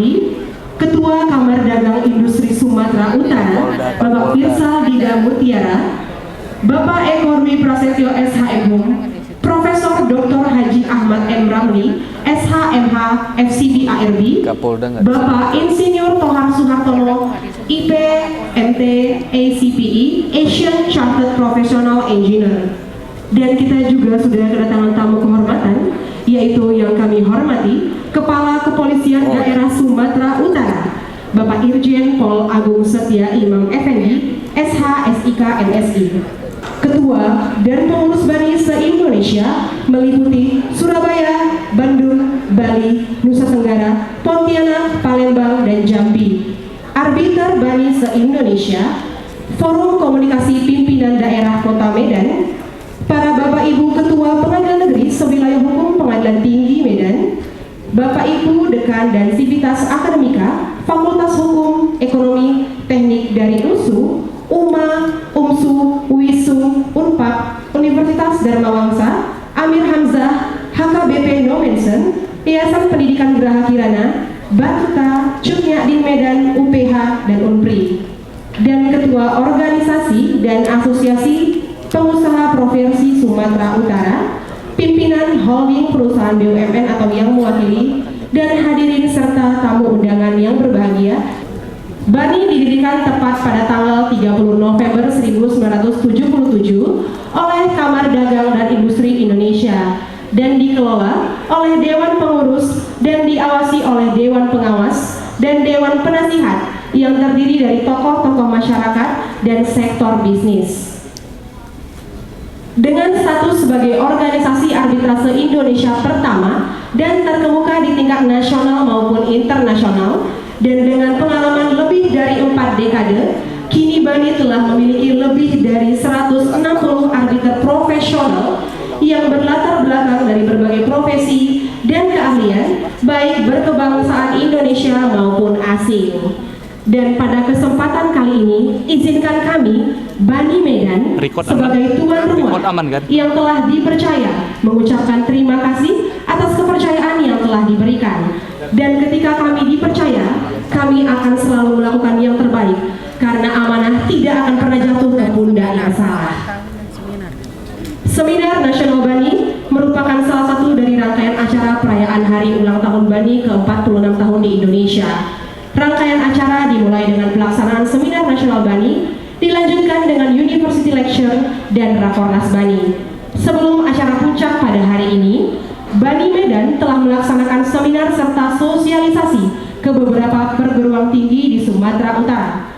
Ramli, Ketua Kamar Dagang Industri Sumatera Utara, Bapak Firsal Dida Mutiara, Bapak Ekonomi Prasetyo SHM, Profesor Dr. Haji Ahmad M. Ramli, SHMH FCB ARB, Bapak Insinyur Tohar Suhartono, IP MT ACPE, Asian Chartered Professional Engineer. Dan kita juga sudah kedatangan tamu kehormatan, yaitu yang kami hormati Kepala Kepolisian Daerah Sumatera Utara, Bapak Irjen Pol Agung Setia Imam Effendi, SH SIK MSI. Ketua dan pengurus BANI se-Indonesia meliputi Surabaya, Bandung, Bali, Nusa Tenggara, Pontianak, Palembang, dan Jambi. Arbiter BANI se-Indonesia, Forum Komunikasi Pimpinan Daerah Kota Medan, para Bapak Ibu Ketua Pengadilan Negeri Sewilayah Hukum Pengadilan Tinggi Medan, Bapak Ibu Dekan dan Sivitas Akademika Fakultas Hukum Ekonomi Teknik dari UNSU, UMA, UMSU, WISU, UNPAD, Universitas Dharma Wangsa, Amir Hamzah, HKBP Nomensen, Yayasan Pendidikan Geraha Kirana, Batuta, Cutnya di Medan, UPH, dan UNPRI. Dan Ketua Organisasi dan Asosiasi Pengusaha Provinsi Sumatera Utara, pimpinan holding perusahaan BUMN atau yang mewakili, dan hadirin serta tamu undangan yang berbahagia. BANI didirikan tepat pada tanggal 30 November 1977 oleh Kamar Dagang dan Industri Indonesia dan dikelola oleh Dewan Pengurus dan diawasi oleh Dewan Pengawas dan Dewan Penasihat yang terdiri dari tokoh-tokoh masyarakat dan sektor bisnis. Dengan status sebagai organisasi arbitrase Indonesia pertama dan terkemuka di tingkat nasional maupun internasional, dan dengan pengalaman lebih dari 4 dekade, kini BANI telah memiliki lebih dari 160 arbiter profesional yang berlatar belakang dari berbagai profesi dan keahlian, baik berkebangsaan Indonesia maupun asing. Dan pada kesempatan kali ini, izinkan kami, BANI Medan, sebagai tuan rumah yang telah dipercaya, mengucapkan terima kasih atas kepercayaan yang telah diberikan. Dan ketika kami dipercaya, kami akan selalu melakukan yang terbaik, karena amanah tidak akan pernah jatuh ke pundak yang salah. Seminar Nasional BANI merupakan salah satu dari rangkaian acara perayaan Hari Ulang Tahun BANI ke-46 tahun di Indonesia. Rangkaian acara dimulai dengan pelaksanaan Seminar Nasional BANI, dilanjutkan dengan University Lecture dan Rakornas BANI. Sebelum acara puncak pada hari ini, BANI Medan telah melaksanakan seminar serta sosialisasi ke beberapa perguruan tinggi di Sumatera Utara.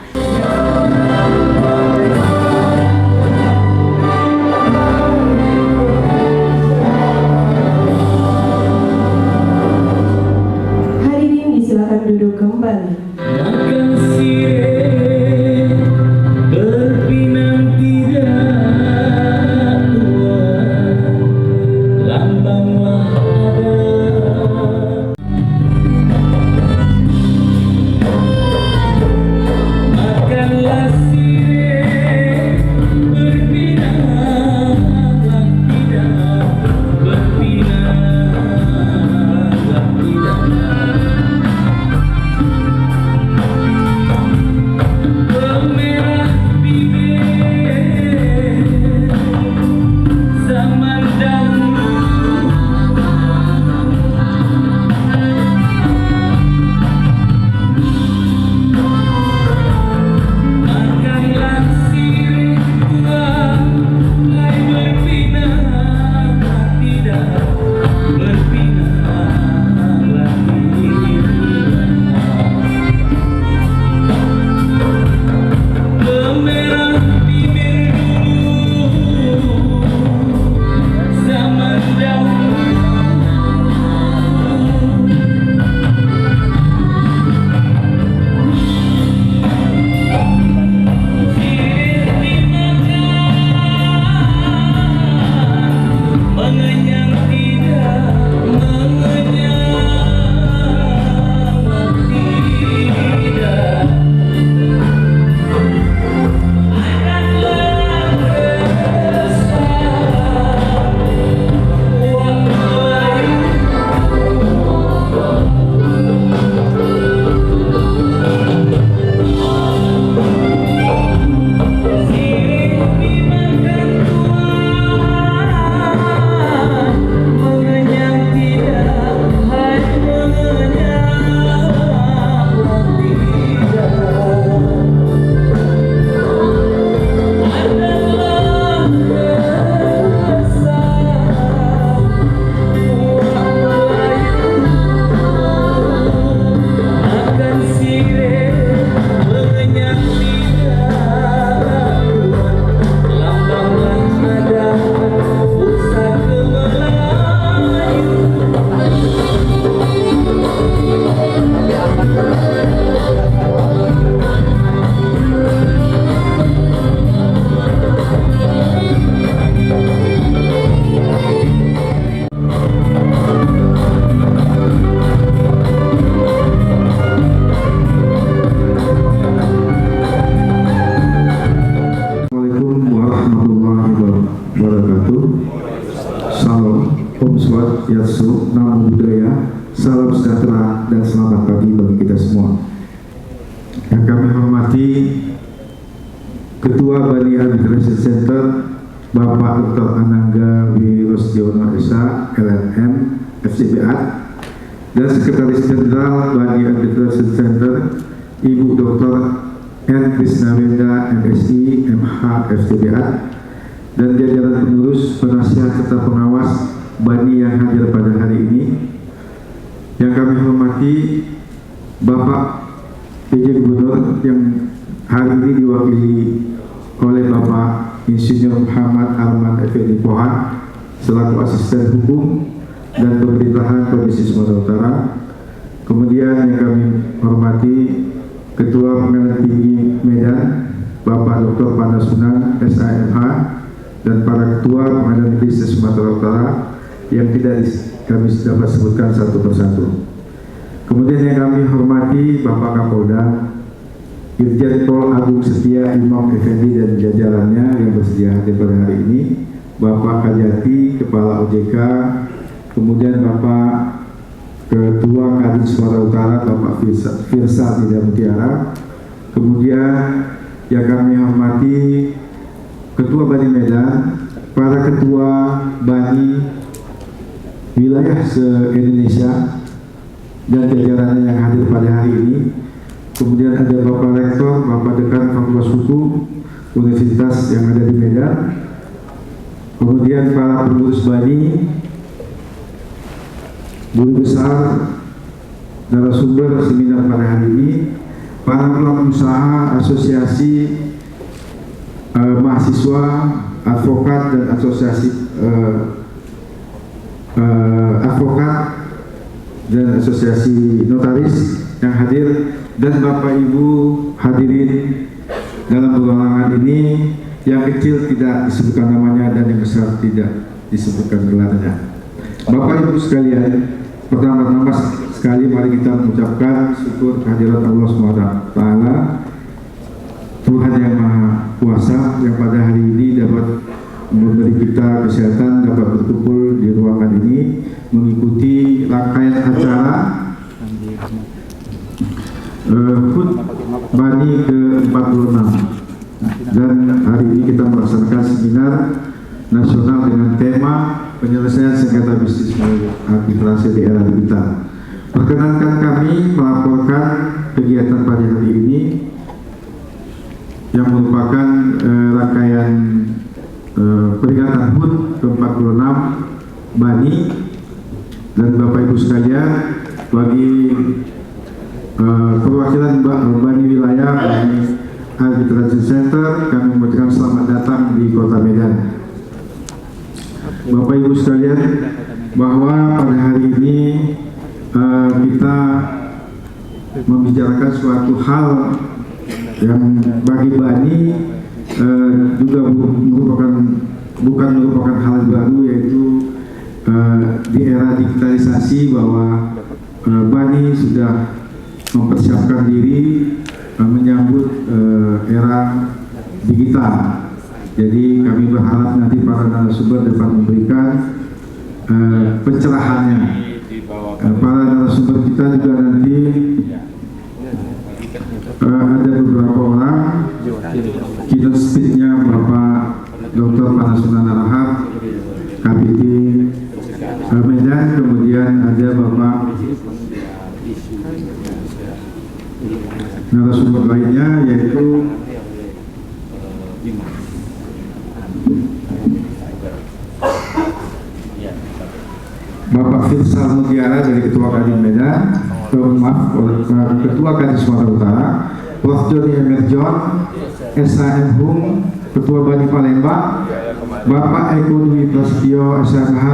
Hadirin disilakan duduk kembali. Makanlah sirih Swastiastu, Namo Buddhaya, salam sejahtera dan selamat pagi bagi kita semua. Yang kami hormati Ketua Bani Arbitration Center Bapak Dr. Anangga Wirostiono Esa, LLM, FCBA, dan Sekretaris Jenderal Bani Arbitration Center Ibu Dr. N. Krisnawenda, MSI, MH, FCBA, dan jajaran pengurus, penasihat serta pengawas Bani yang hadir pada hari ini. Yang kami hormati Bapak PJ Gubernur yang hari ini diwakili oleh Bapak Insinyur Muhammad Arman Effendi Pohan selaku asisten hukum dan pemerintahan Provinsi Sumatera Utara. Kemudian yang kami hormati Ketua Pengadilan Tinggi Medan Bapak Dr. Pandasunang SAMH dan para Ketua Pengadilan Negeri Sumatera Utara yang tidak kami dapat sebutkan satu persatu. Kemudian yang kami hormati Bapak Kapolda, Irjen Pol Agung Setia Imam Effendi dan jajarannya yang bersedia hadir pada hari ini, Bapak Kajati, Kepala OJK, kemudian Bapak Ketua Kadin Sumatera Utara, Bapak Firsa Tidak Mutiara, kemudian yang kami hormati Ketua Bani Medan, para Ketua Bani wilayah se-Indonesia dan jajarannya yang hadir pada hari ini. Kemudian ada Bapak Rektor, Bapak Dekan Fakultas Hukum Universitas yang ada di Medan. Kemudian para pengurus Bani, guru besar, narasumber seminar pada hari ini, para pelaku usaha, asosiasi mahasiswa, advokat dan asosiasi advokat dan asosiasi notaris yang hadir, dan Bapak Ibu hadirin dalam perorangan ini, yang kecil tidak disebutkan namanya dan yang besar tidak disebutkan gelarnya. Bapak Ibu sekalian, pertama-tama sekali mari kita mengucapkan syukur kehadirat Allah SWT, Tuhan yang Maha Kuasa, yang pada hari ini dapat memberi kita kesehatan, dapat berkumpul di ruangan ini mengikuti rangkaian acara HUT Bani ke-46, dan hari ini kita melaksanakan seminar nasional dengan tema penyelesaian sengketa bisnis arbitrase di era digital. Perkenankan kami melaporkan kegiatan pada hari ini yang merupakan rangkaian peringatan HUT ke-46 Bani, dan Bapak Ibu sekalian, bagi perwakilan Bani wilayah Bani Arbitration Center, kami mengucapkan selamat datang di Kota Medan. Bapak Ibu sekalian, bahwa pada hari ini kita membicarakan suatu hal yang bagi Bani juga bukan merupakan hal baru, yaitu di era digitalisasi bahwa Bani sudah mempersiapkan diri menyambut era digital. Jadi kami berharap nanti para narasumber dapat memberikan pencerahannya. Para narasumber kita juga nanti ada beberapa orang, kita speaknya Bapak Dr. Panasunan Arahap, KBD Medan, kemudian ada Bapak narasumber lainnya yaitu Bapak Firsa Mutiara dari Ketua Kadin Medan, Ketua Kadin Sumatera Utara, Prof. Joni Emerjon, SAM Hum, Ketua Bani Palembang, Bapak Eko Dwi Prasetyo SMH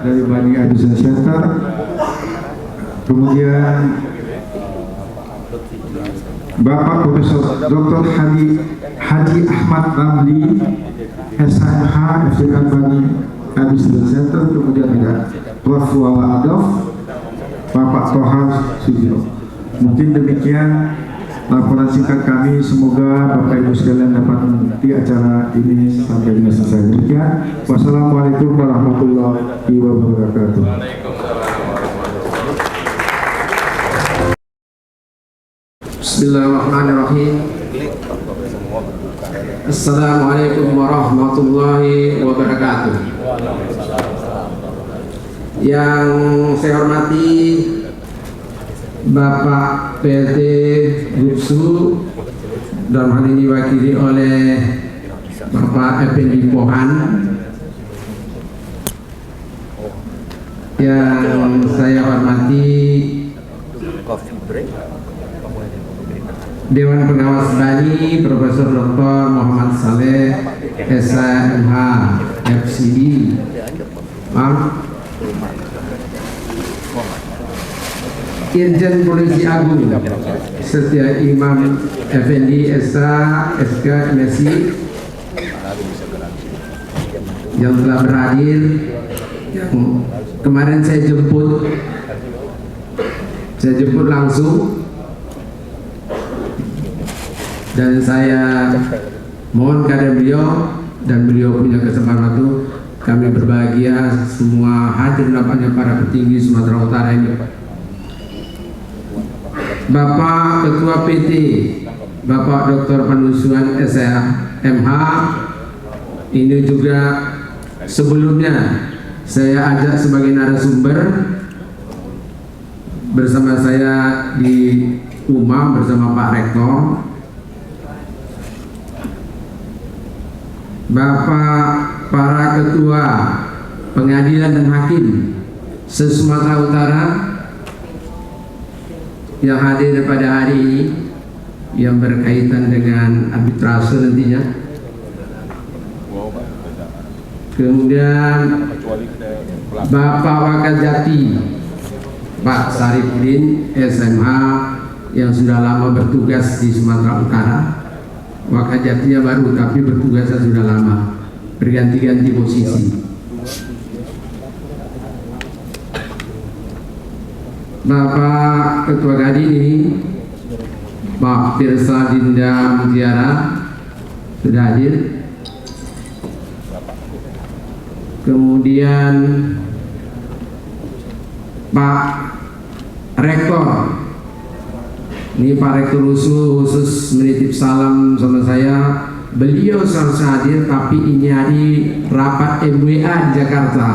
dari Bani Arbitration Center, kemudian Bapak Profesor Dr. Haji Ahmad Ramli SMH FDK Bani Arbitration Center, kemudian ada Prof. Wala Adolf, Bapak Tohar Sudiro. Mungkin demikian laporan singkat kami. Semoga Bapak Ibu sekalian dapat mengikuti acara ini sampai dengan selesai. Demikian, wassalamualaikum warahmatullahi wabarakatuh. Bismillahirrahmanirrahim. Assalamualaikum warahmatullahi wabarakatuh. Yang saya hormati Bapak PLT Gupsu, dalam hal ini diwakili oleh Bapak Effendi Pohan. Yang saya hormati Dewan Pengawas Bani Profesor Dr. Muhammad Saleh SMH FCI, Irjen Polisi Agung Setia Imam Effendi SK MSI yang telah berhadir, yang kemarin saya jemput langsung, dan saya mohon kepada beliau, dan beliau punya kesempatan itu, kami berbahagia semua hadir nampaknya para petinggi Sumatera Utara ini. Bapak Ketua PT, Bapak Dr. Panusuan SMH, ini juga sebelumnya saya ajak sebagai narasumber bersama saya di UMA bersama Pak Rektor. Bapak para ketua pengadilan dan hakim se-Sumatera Utara yang hadir pada hari ini, yang berkaitan dengan arbitrase nantinya. Kemudian Bapak Wakajati Pak Sarifudin SMH yang sudah lama bertugas di Sumatera Utara. Wakajatinya baru tapi bertugasnya sudah lama, berganti-ganti posisi. Bapak Ketua Kadin, Pak Firsa Dinda Mutiara sudah hadir. Kemudian Pak Rektor, ini Pak Rektor khusus menitip salam sama saya. Beliau seharusnya hadir, tapi ini hari rapat MWA di Jakarta,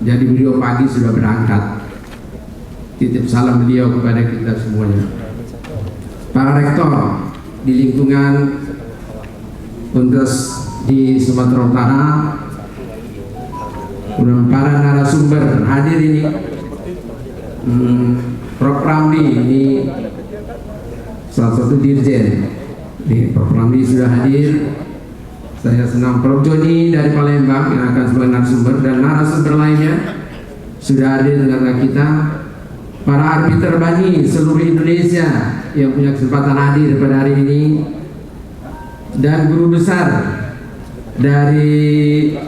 jadi beliau pagi sudah berangkat. Titip salam beliau kepada kita semuanya. Para rektor di lingkungan Undes di Sumatera Utara, para narasumber hadir ini, Prof. Ramli ini salah satu dirjen. Prof. Ramli sudah hadir. Saya senang. Prof. Joni dari Palembang yang akan sebagai narasumber, dan narasumber lainnya sudah hadir dengan kita. Para arbiter Bani seluruh Indonesia yang punya kesempatan hadir pada hari ini, dan guru besar dari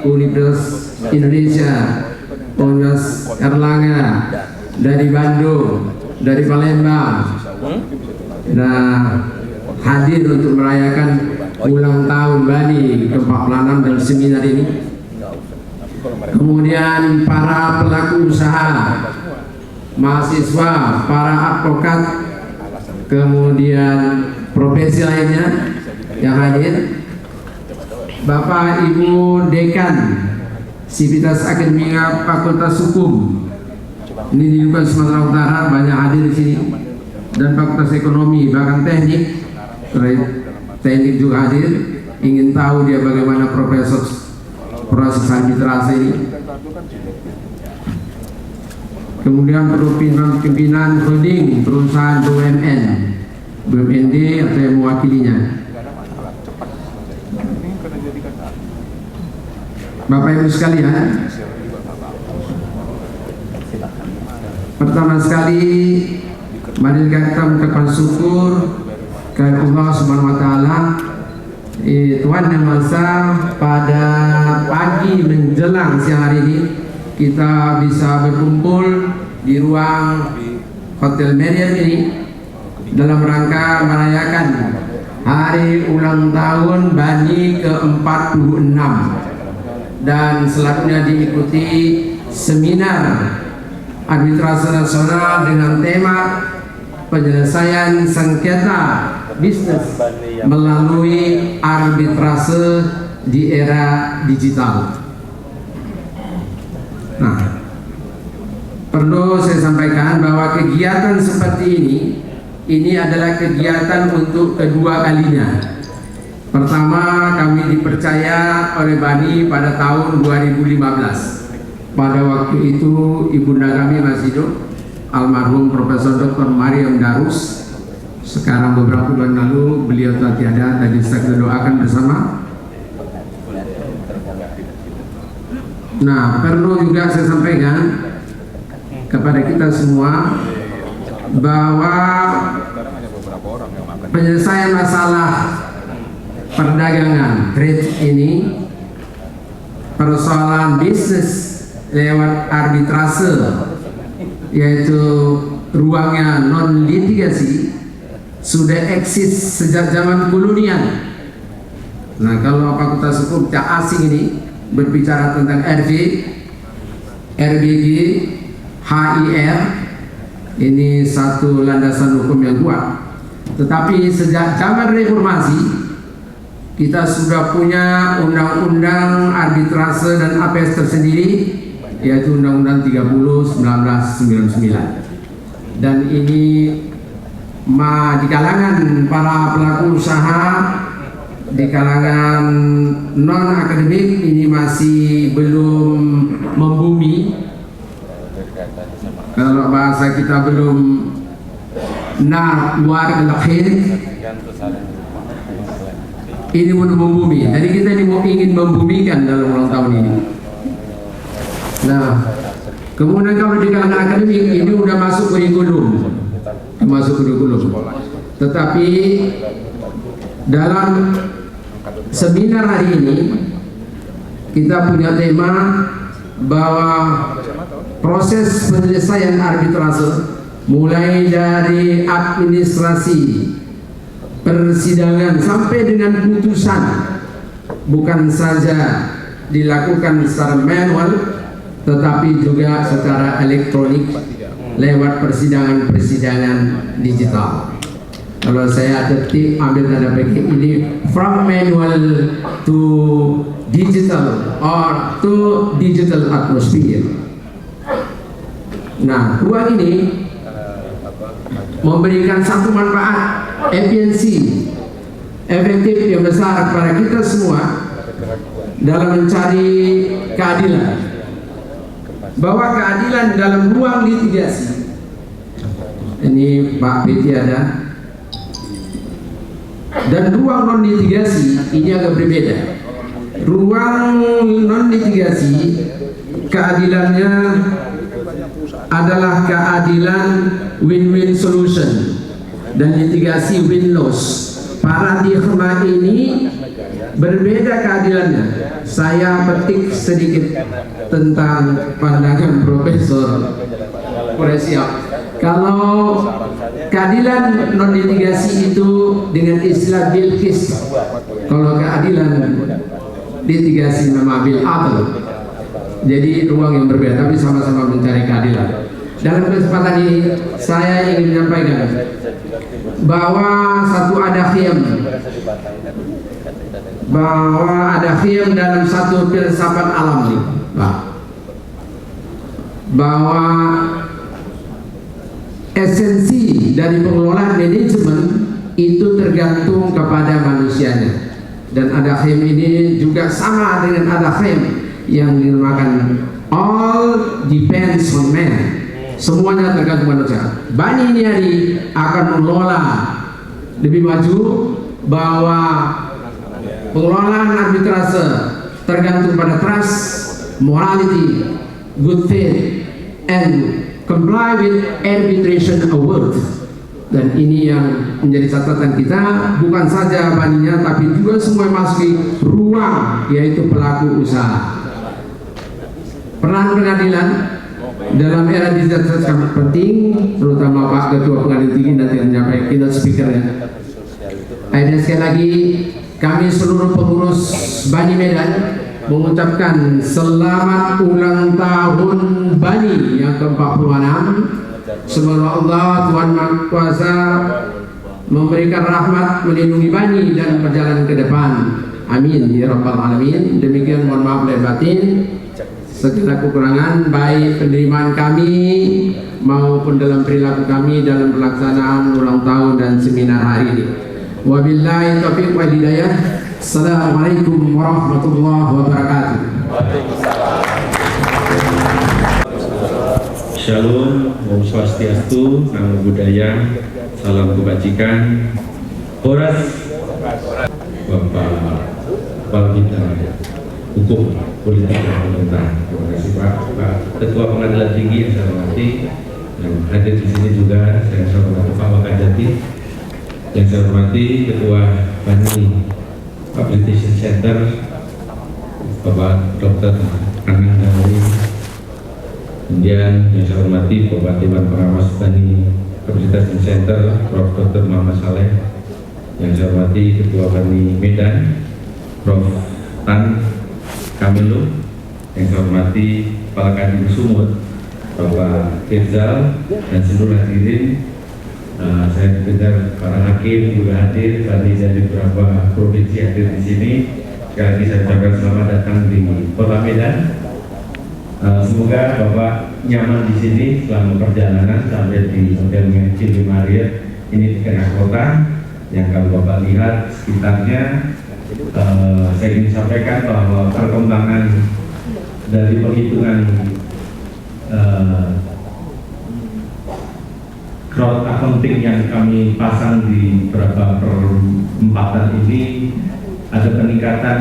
Universitas Indonesia, Universitas Erlangga, dari Bandung, dari Palembang, nah hadir untuk merayakan ulang tahun Bani ke-46 dan seminar ini. Kemudian para pelaku usaha, mahasiswa, para advokat, kemudian profesi lainnya yang hadir. Bapak Ibu Dekan Sivitas Akademika Fakultas Hukum ini di lingkungan Sumatera Utara banyak hadir di sini, dan Fakultas Ekonomi, bahkan teknik juga hadir. Ingin tahu dia bagaimana proses arbitrase ini. Kemudian pimpinan holding perusahaan BUMN, BUMD atau yang mewakilinya. Bapak Ibu sekalian, pertama sekali mari kita mengucapkan syukur kepada Allah Subhanahu wa taala. Tuhan Yang Maha Esa, pada pagi menjelang siang hari ini kita bisa berkumpul di ruang Hotel Marriott ini dalam rangka merayakan hari ulang tahun BANI ke-46, dan selanjutnya diikuti seminar arbitrase nasional dengan tema penyelesaian sengketa bisnis melalui arbitrase di era digital. Nah, perlu saya sampaikan bahwa kegiatan seperti ini adalah kegiatan untuk kedua kalinya. Pertama, kami dipercaya oleh BANI pada tahun 2015. Pada waktu itu ibunda kami masih hidup, almarhum Profesor Dr. Mariam Darus. Sekarang beberapa bulan lalu beliau telah tiada, tadi kita doakan bersama. Nah, perlu juga saya sampaikan kepada kita semua bahwa penyelesaian masalah perdagangan trade ini, persoalan bisnis lewat arbitrase, yaitu ruangnya non litigasi, sudah eksis sejak zaman kolonial. Nah, kalau Fakultas Hukum tak asing ini berbicara tentang RV, RBG, HIR, ini satu landasan hukum yang kuat. Tetapi sejak zaman reformasi kita sudah punya undang-undang arbitrase dan APS tersendiri, yaitu Undang-Undang 30 1999. Dan ini di kalangan para pelaku usaha, di kalangan non akademik ini masih belum membumi. Kalau bahasa kita belum war al-akhir, ini belum membumi. Jadi kita ini ingin membumikan dalam ulang tahun ini. Nah, kemudian kalau di kalangan akademik ini udah masuk kurikulum, tetapi dalam seminar hari ini kita punya tema bahwa proses penyelesaian arbitrase mulai dari administrasi persidangan sampai dengan putusan bukan saja dilakukan secara manual, tetapi juga secara elektronik lewat persidangan-persidangan digital. Kalau saya ketik ambil tanda petik ini, from manual to digital or to digital atmosphere. Nah, ruang ini memberikan satu manfaat efisiensi efektif yang besar kepada kita semua dalam mencari keadilan. Bahwa keadilan dalam ruang litigasi, ini Pak Betty ada, dan ruang non litigasi ini agak berbeda. Ruang non litigasi keadilannya adalah keadilan win-win solution dan litigasi win-loss. Paradigma ini berbeda keadilannya. Saya petik sedikit tentang pandangan Profesor Presiap. Kalau keadilan non litigasi itu dengan istilah Bilqis, kalau keadilan litigasi nama bil adl. Jadi ruang yang berbeda, tapi sama-sama mencari keadilan. Dalam kesempatan ini saya ingin menyampaikan bahwa ada khiyam dalam satu filsafat alam ini, bahwa esensi dari pengelolaan manajemen itu tergantung kepada manusianya. Dan ada khiyam ini juga sama dengan ada khiyam yang dinamakan all depends on man. Semuanya tergantung manusia. BANI ini hari akan mengelola lebih maju bahwa pengelolaan arbitrase tergantung pada trust, morality, good faith, and comply with arbitration award. Dan ini yang menjadi catatan kita, bukan saja BANI-nya tapi juga semua yang masuk di ruang, yaitu pelaku usaha. Peran pengadilan dalam era digital sangat penting, terutama Pak Ketua Pengadilan Tinggi nanti menyampaikan keynote speakernya. Akhirnya sekali lagi kami seluruh pengurus Bani Medan mengucapkan selamat ulang tahun Bani yang ke-46. Semoga Allah Tuhan Maha Kuasa memberikan rahmat, melindungi Bani dan berjalan ke depan. Amin ya rabbal alamin. Demikian, mohon maaf lahir batin segala kekurangan baik penerimaan kami maupun dalam perilaku kami dalam pelaksanaan ulang tahun dan seminar hari ini. Wabillahi taufiq wal hidayah. Assalamualaikum warahmatullahi wabarakatuh. Shalom, Om Swastiastu, Namo Buddhaya, salam kebajikan. Horas Bapak Kepala Bidang Hukum Politik dan Pemerintahan. Terima kasih Pak Ketua Pengadilan Tinggi yang saya hormati, yang hadir di sini juga saya hormati Pak Wakajati, yang saya hormati Ketua Bani Publication Center Bapak Dr. Anang Dawi, kemudian yang saya hormati Bapak Dewan Pengawas Bani Publication Center Prof. Dr. Muhammad Saleh, yang saya hormati Ketua Bani Medan Prof. Tan Kamilu, yang saya hormati Kepala Kadin Sumut Bapak Firzal dan seluruh hadirin. Saya dengar para hakim juga hadir, Bani dari beberapa provinsi hadir di sini. Sekali lagi saya ucapkan selamat datang di Kota Medan. Semoga Bapak nyaman di sini selama perjalanan sampai di Hotel Cili Marriott ini di tengah kota. Yang kalau Bapak lihat sekitarnya, saya ingin sampaikan bahwa perkembangan dari perhitungan crowd accounting yang kami pasang di beberapa perempatan ini ada peningkatan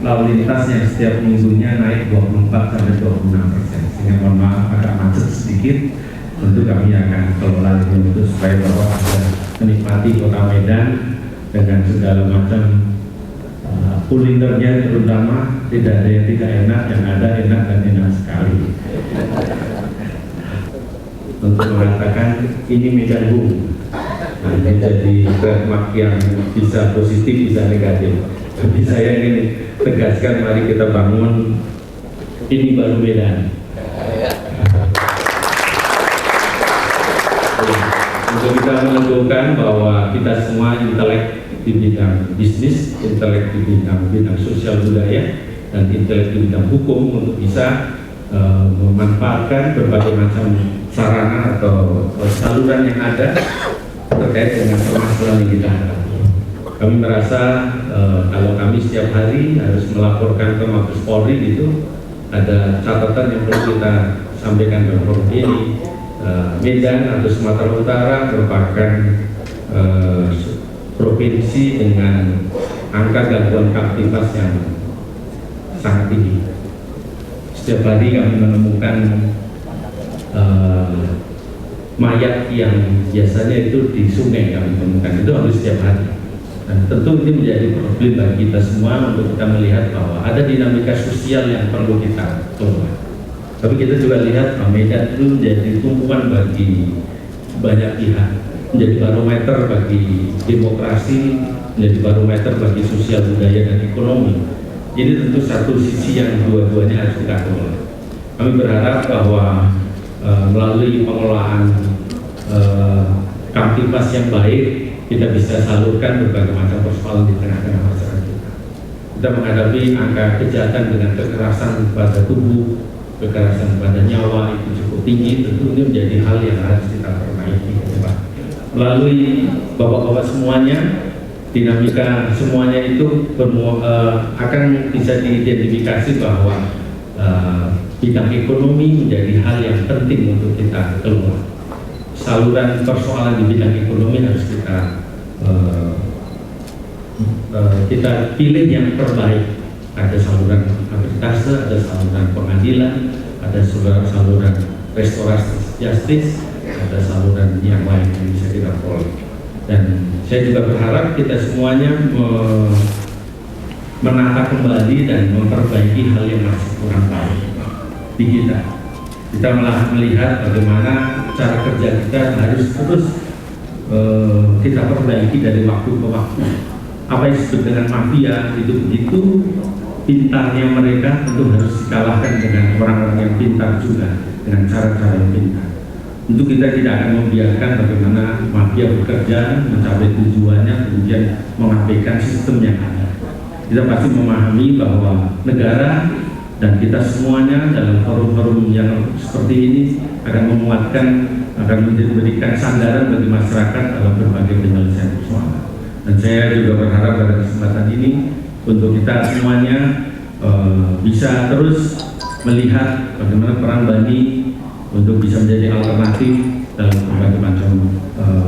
lalu lintas yang setiap minggunya naik 24-26%. Sehingga mohon maaf agak macet sedikit. Tentu kami akan kelola ini untuk supaya Bapak bisa menikmati Kota Medan dengan segala macam kulinernya, terutama tidak ada yang tidak enak, yang ada enak dan enak sekali. Untuk mengatakan ini Medan Boom, nah, ini jadi trademark yang bisa positif, bisa negatif. Tapi saya ingin tegaskan, mari kita bangun ini baru Medan. Untuk kita menentukan bahwa kita semua intelek di bidang bisnis, intelek di bidang sosial budaya, dan intelek di bidang hukum untuk bisa memanfaatkan berbagai macam sarana atau saluran yang ada terkait dengan permasalahan yang kita hadapi. Kami merasa kalau kami setiap hari harus melaporkan ke Mabes Polri itu ada catatan yang perlu kita sampaikan ke forum ini. Medan atau Sumatera Utara merupakan provinsi dengan angka gangguan kamtipas yang sangat tinggi. Setiap hari kami menemukan mayat yang biasanya itu di sungai, kami temukan itu harus setiap hari. Dan tentu ini menjadi problem bagi kita semua untuk kita melihat bahwa ada dinamika sosial yang perlu kita kelola. Tapi kita juga lihat bahwa Medan itu menjadi tumpuan bagi banyak pihak, menjadi barometer bagi demokrasi, menjadi barometer bagi sosial budaya dan ekonomi. Jadi tentu satu sisi yang dua-duanya harus kita kelola. Kami berharap bahwa melalui pengelolaan kamtipas yang baik, kita bisa salurkan berbagai macam persoalan di tengah-tengah masyarakat kita. Kita menghadapi angka kejahatan dengan kekerasan pada tubuh, kekerasan pada nyawa itu cukup tinggi. Tentu ini menjadi hal yang harus kita perbaiki ke depan. Melalui bapak-bapak semuanya, dinamika semuanya itu akan bisa diidentifikasi bahwa bidang ekonomi menjadi hal yang penting untuk kita kelola. Saluran persoalan di bidang ekonomi harus kita pilih yang terbaik. Ada saluran arbitrase, ada saluran pengadilan, ada saluran restorasi justice, ada saluran yang lain yang bisa kita peroleh. Dan saya juga berharap kita semuanya menata kembali dan memperbaiki hal yang masih kurang baik di kita. kita malah melihat bagaimana cara kerja kita harus terus kita perbaiki dari waktu ke waktu. Apa yang disebut dengan mafia itu begitu pintarnya mereka, tentu harus dikalahkan dengan orang-orang yang pintar juga, dengan cara-cara yang pintar. Tentu kita tidak akan membiarkan bagaimana mafia bekerja mencapai tujuannya kemudian mengabaikan sistem yang ada. Kita pasti memahami bahwa negara dan kita semuanya dalam forum-forum yang seperti ini akan menguatkan, akan memberikan sandaran bagi masyarakat dalam berbagai penyelesaian persoalan. Dan saya juga berharap pada kesempatan ini untuk kita semuanya bisa terus melihat bagaimana peran Bani untuk bisa menjadi alternatif dalam berbagai macam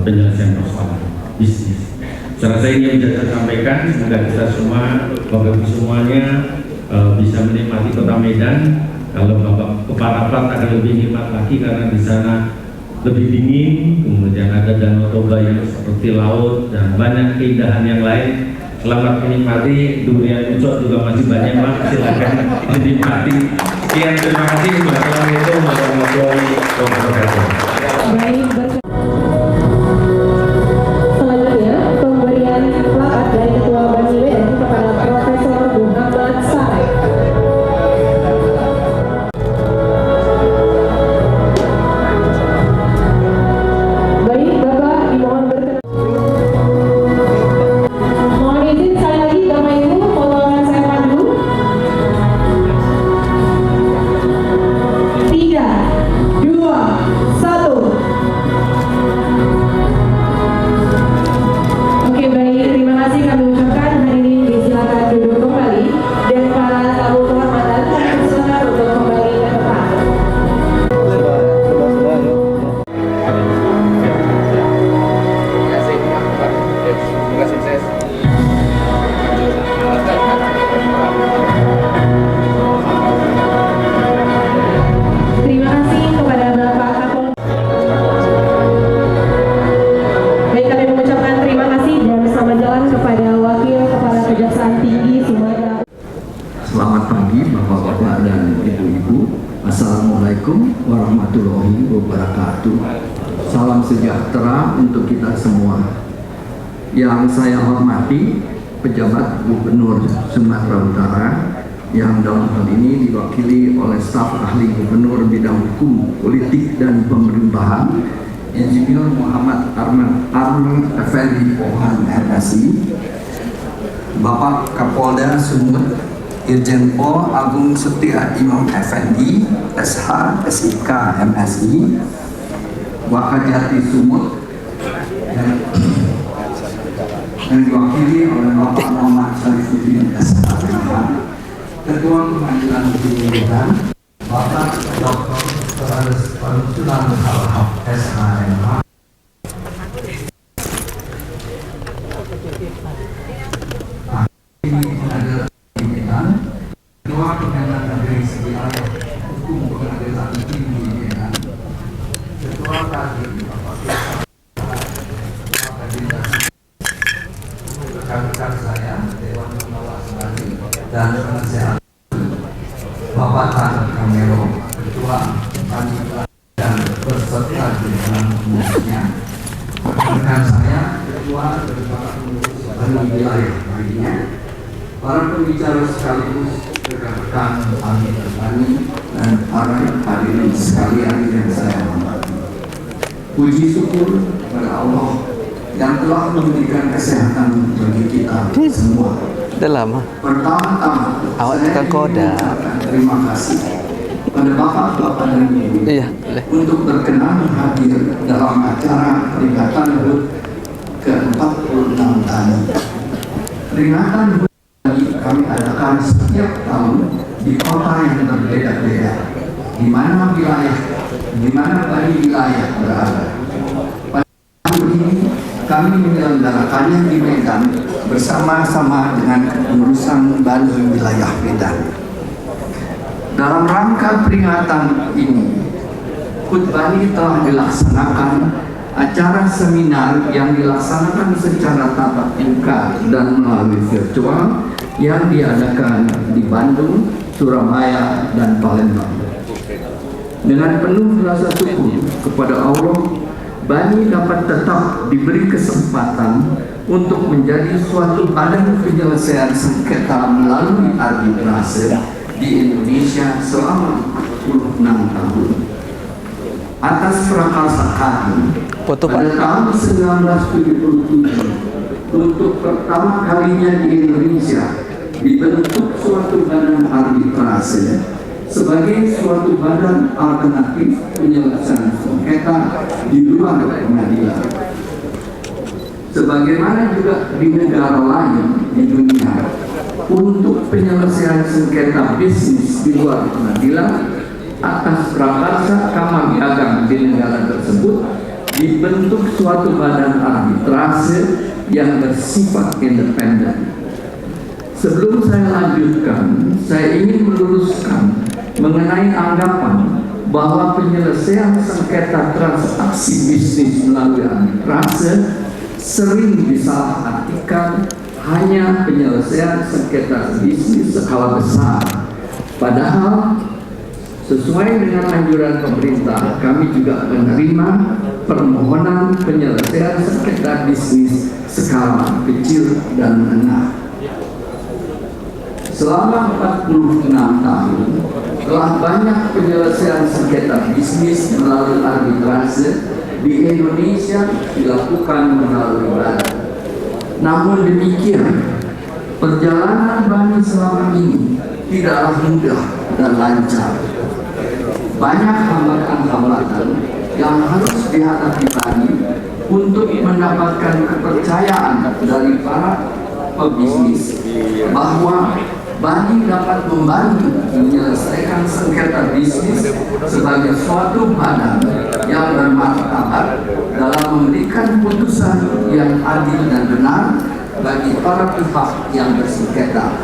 penyelesaian persoalan bisnis. Saya rasa ini yang bisa saya sampaikan. Semoga kita semua, Bapak Ibu semuanya bisa menikmati Kota Medan. Kalau Bapak ke Parapat akan lebih nikmat lagi karena di sana lebih dingin, kemudian ada Danau Toba yang seperti laut dan banyak keindahan yang lain. Selamat menikmati. Durian Ucok juga masih banyak, Mas, silakan dinikmati. Sekian, terima kasih. Wassalamualaikum warahmatullahi wabarakatuh. Selanjutnya, pemberian plakat dari Ketua Bani WN kepada Profesor Muhammad Sarek. Baik, Bapak dimohon berkenan. Mohon izin sekali lagi, Bapak Ibu, potongan saya pandu. 3, 2, 1. Oke, baik, terima kasih kami ucapkan. Hari ini disilakan duduk kembali dan para tamu kehormatan kami persilakan untuk kembali ke tempat. Terima kasih kepada Bapak Kapolri. Baik, kami mengucapkan terima kasih dan selamat jalan kepada Wakil Kepala Kejaksaan Tinggi Sumatera. Selamat pagi Bapak-Bapak dan Ibu-Ibu. Assalamualaikum warahmatullahi wabarakatuh. Salam sejahtera untuk kita semua. Yang saya hormati pejabat Gubernur Sumatera Utara yang dalam hal ini diwakili oleh staf ahli Gubernur bidang hukum, politik dan pemerintahan, Insinyur Muhammad Arman Effendi Pohan MSI, Bapak Kapolda Sumut Irjen Pol Agung Setia Imam Effendi SH SIK MSI, Wakajati Sumut yang diwakili oleh Bapak Muhammad Syarifuddin SH Ketua Pengadilan Tinggi Medan Bapak Dr. Farsulan Halhab SHMH, Pengadilan Tinggi Medan, Ketua Pengadilan Negeri Sewilayah Hukum Pengadilan Tinggi Medan, Ketua Kadin Bapak rekan-rekan saya Dewan Pengawas Bani dan penasehat Bapak Tan Kamero, Ketua Panitia dan peserta jajaran pengurusnya, rekan saya Ketua Daripada Pengurus Bani Wilayah lainnya, para pembicara sekaligus rekan-rekan ahli Bani dan para hadirin sekalian yang saya hormati. Puji syukur kepada Allah yang telah memberikan kesehatan bagi kita semua. Udah lama. Pertama-tama, Awak saya tukang koda. mengucapkan terima kasih pada Bapak-Bapak dan Ibu Iya, boleh. untuk berkenan hadir dalam acara peringatan HUT ke-46 tahun. Peringatan HUT ini kami adakan setiap tahun di kota yang berbeda-beda, di mana Bani wilayah berada. Pada tahun ini kami menyelenggarakannya di Medan bersama-sama dengan kepengurusan Bani wilayah Medan. Dalam rangka peringatan ini, HUT Bani telah dilaksanakan acara seminar yang dilaksanakan secara tatap muka dan melalui virtual yang diadakan di Bandung, Surabaya, dan Palembang. Dengan penuh rasa syukur kepada Allah, Bani dapat tetap diberi kesempatan untuk menjadi suatu badan penyelesaian sengketa melalui arbitrase di Indonesia selama 46 tahun. Atas prakarsa kami, pada tahun 1977, untuk pertama kalinya di Indonesia dibentuk suatu badan arbitrase sebagai suatu badan alternatif penyelesaian sengketa di luar pengadilan. Sebagaimana juga di negara lain di dunia, untuk penyelesaian sengketa bisnis di luar pengadilan atas prakarsa kamar dagang di negara tersebut dibentuk suatu badan arbitrase yang bersifat independen. Sebelum saya lanjutkan, saya ingin meluruskan mengenai anggapan bahwa penyelesaian sengketa transaksi bisnis melalui arbitrase sering disalahartikan hanya penyelesaian sengketa bisnis skala besar. Padahal sesuai dengan anjuran pemerintah, kami juga menerima permohonan penyelesaian sengketa bisnis skala kecil dan menengah. Selama 46 tahun, telah banyak penyelesaian sengketa bisnis melalui arbitrase di Indonesia dilakukan melalui Bani. Namun demikian, perjalanan Bani selama ini tidaklah mudah dan lancar. Banyak hambatan-hambatan yang harus dihadapi Bani untuk mendapatkan kepercayaan dari para pebisnis bahwa Bani dapat membantu menyelesaikan sengketa bisnis sebagai suatu badan yang bermartabat dalam memberikan putusan yang adil dan benar bagi para pihak yang bersengketa.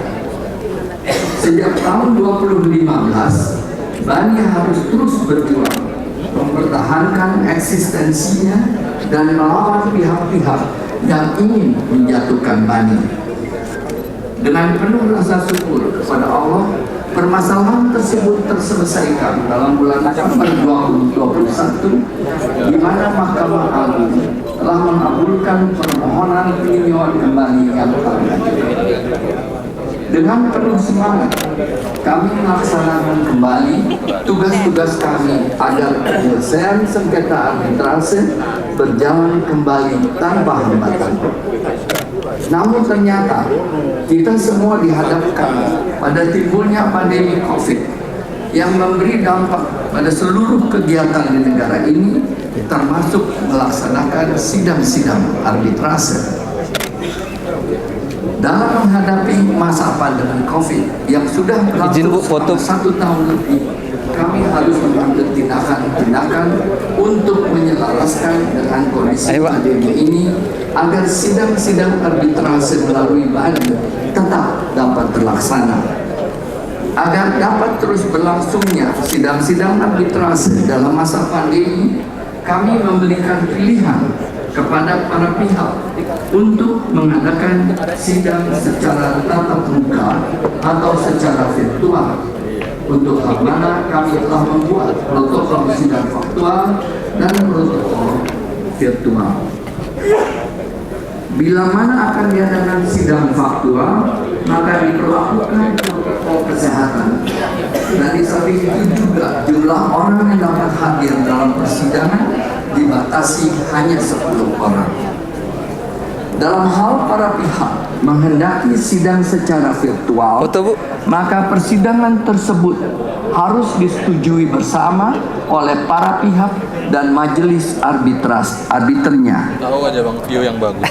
Sejak tahun 2015, Bani harus terus berjuang mempertahankan eksistensinya dan melawan pihak-pihak yang ingin menjatuhkan Bani. Dengan penuh rasa syukur kepada Allah, permasalahan tersebut terselesaikan dalam bulan November 2021, di mana Mahkamah Agung telah mengabulkan permohonan peninjauan kembali yang terjadi. Dengan penuh semangat, kami melaksanakan kembali tugas-tugas kami agar penyelesaian sengketa arbitrase berjalan kembali tanpa hambatan. Namun ternyata kita semua dihadapkan pada timbulnya pandemi COVID yang memberi dampak pada seluruh kegiatan di negara ini, termasuk melaksanakan sidang-sidang arbitrase. Dalam menghadapi masa pandemi COVID yang sudah berlangsung 1 tahun lebih, kami harus mengambil tindakan-tindakan untuk menyelaraskan dengan kondisi pandemi ini agar sidang-sidang arbitrase melalui Bani tetap dapat terlaksana. Agar dapat terus berlangsungnya sidang-sidang arbitrase dalam masa pandemi, kami memberikan pilihan kepada para pihak untuk mengadakan sidang secara tatap muka atau secara virtual. Untuk hal mana kami telah membuat protokol sidang faktual dan protokol virtual. Bila mana akan diadakan sidang faktual, maka diperlakukan protokol kesehatan. Dan di samping itu juga jumlah orang yang dapat hadir dalam persidangan dibatasi hanya 10 orang. Dalam hal para pihak menghendaki sidang secara virtual, maka persidangan tersebut harus disetujui bersama oleh para pihak dan majelis arbiternya. Tahu aja Bang, view yang bagus.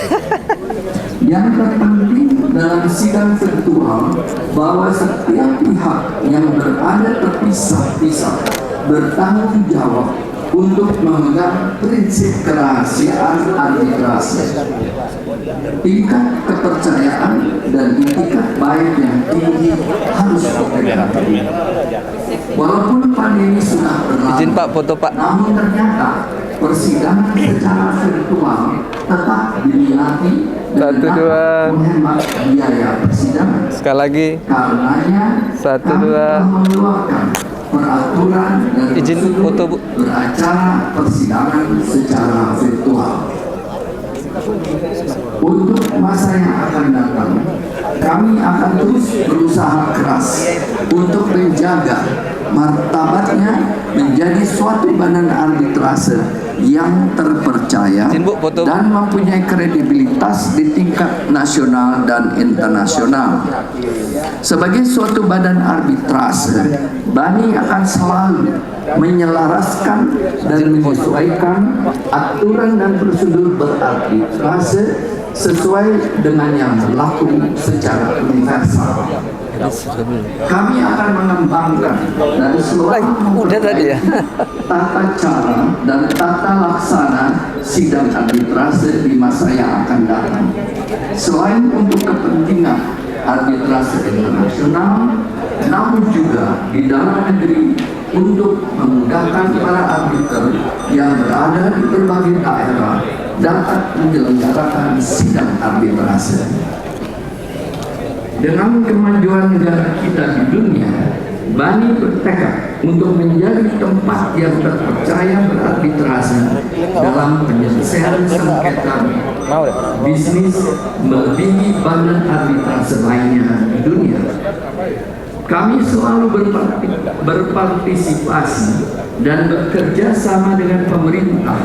Yang terpenting dalam sidang virtual bahwa setiap pihak yang berada terpisah-pisah bertanggung jawab untuk memegang prinsip kerahasiaan arbitrase. Tingkat kepercayaan dan itikat baik yang tinggi harus dipegang. Walaupun pandemi sudah berlalu, namun ternyata persidangan secara virtual tetap diminati dan dapat menghemat biaya persidangan. Sekali lagi. Karenanya kami telah mengeluarkan peraturan dari izin foto Bu. Beracara persidangan secara virtual. Untuk masa yang akan datang, kami akan terus berusaha keras untuk menjaga martabatnya menjadi suatu badan arbitrase yang terpercaya dan mempunyai kredibilitas di tingkat nasional dan internasional. Sebagai suatu badan arbitrase, BANI akan selalu menyelaraskan dan menyesuaikan aturan dan prosedur berarbitrase sesuai dengan yang berlaku secara universal. Kami akan mengembangkan dan selalu tata cara dan tata laksana sidang arbitrase di masa yang akan datang. Selain untuk kepentingan arbitrase internasional, namun juga di dalam negeri untuk memudahkan para arbiter yang berada di berbagai daerah dapat menyelenggarakan sidang arbitrase. Dengan kemajuan negara kita di dunia, BANI bertekad untuk menjadi tempat yang terpercaya berarbitrase dalam penyelesaian sengketa bisnis melebihi badan arbitrase lainnya di dunia. Kami selalu berpartisipasi dan bekerja sama dengan pemerintah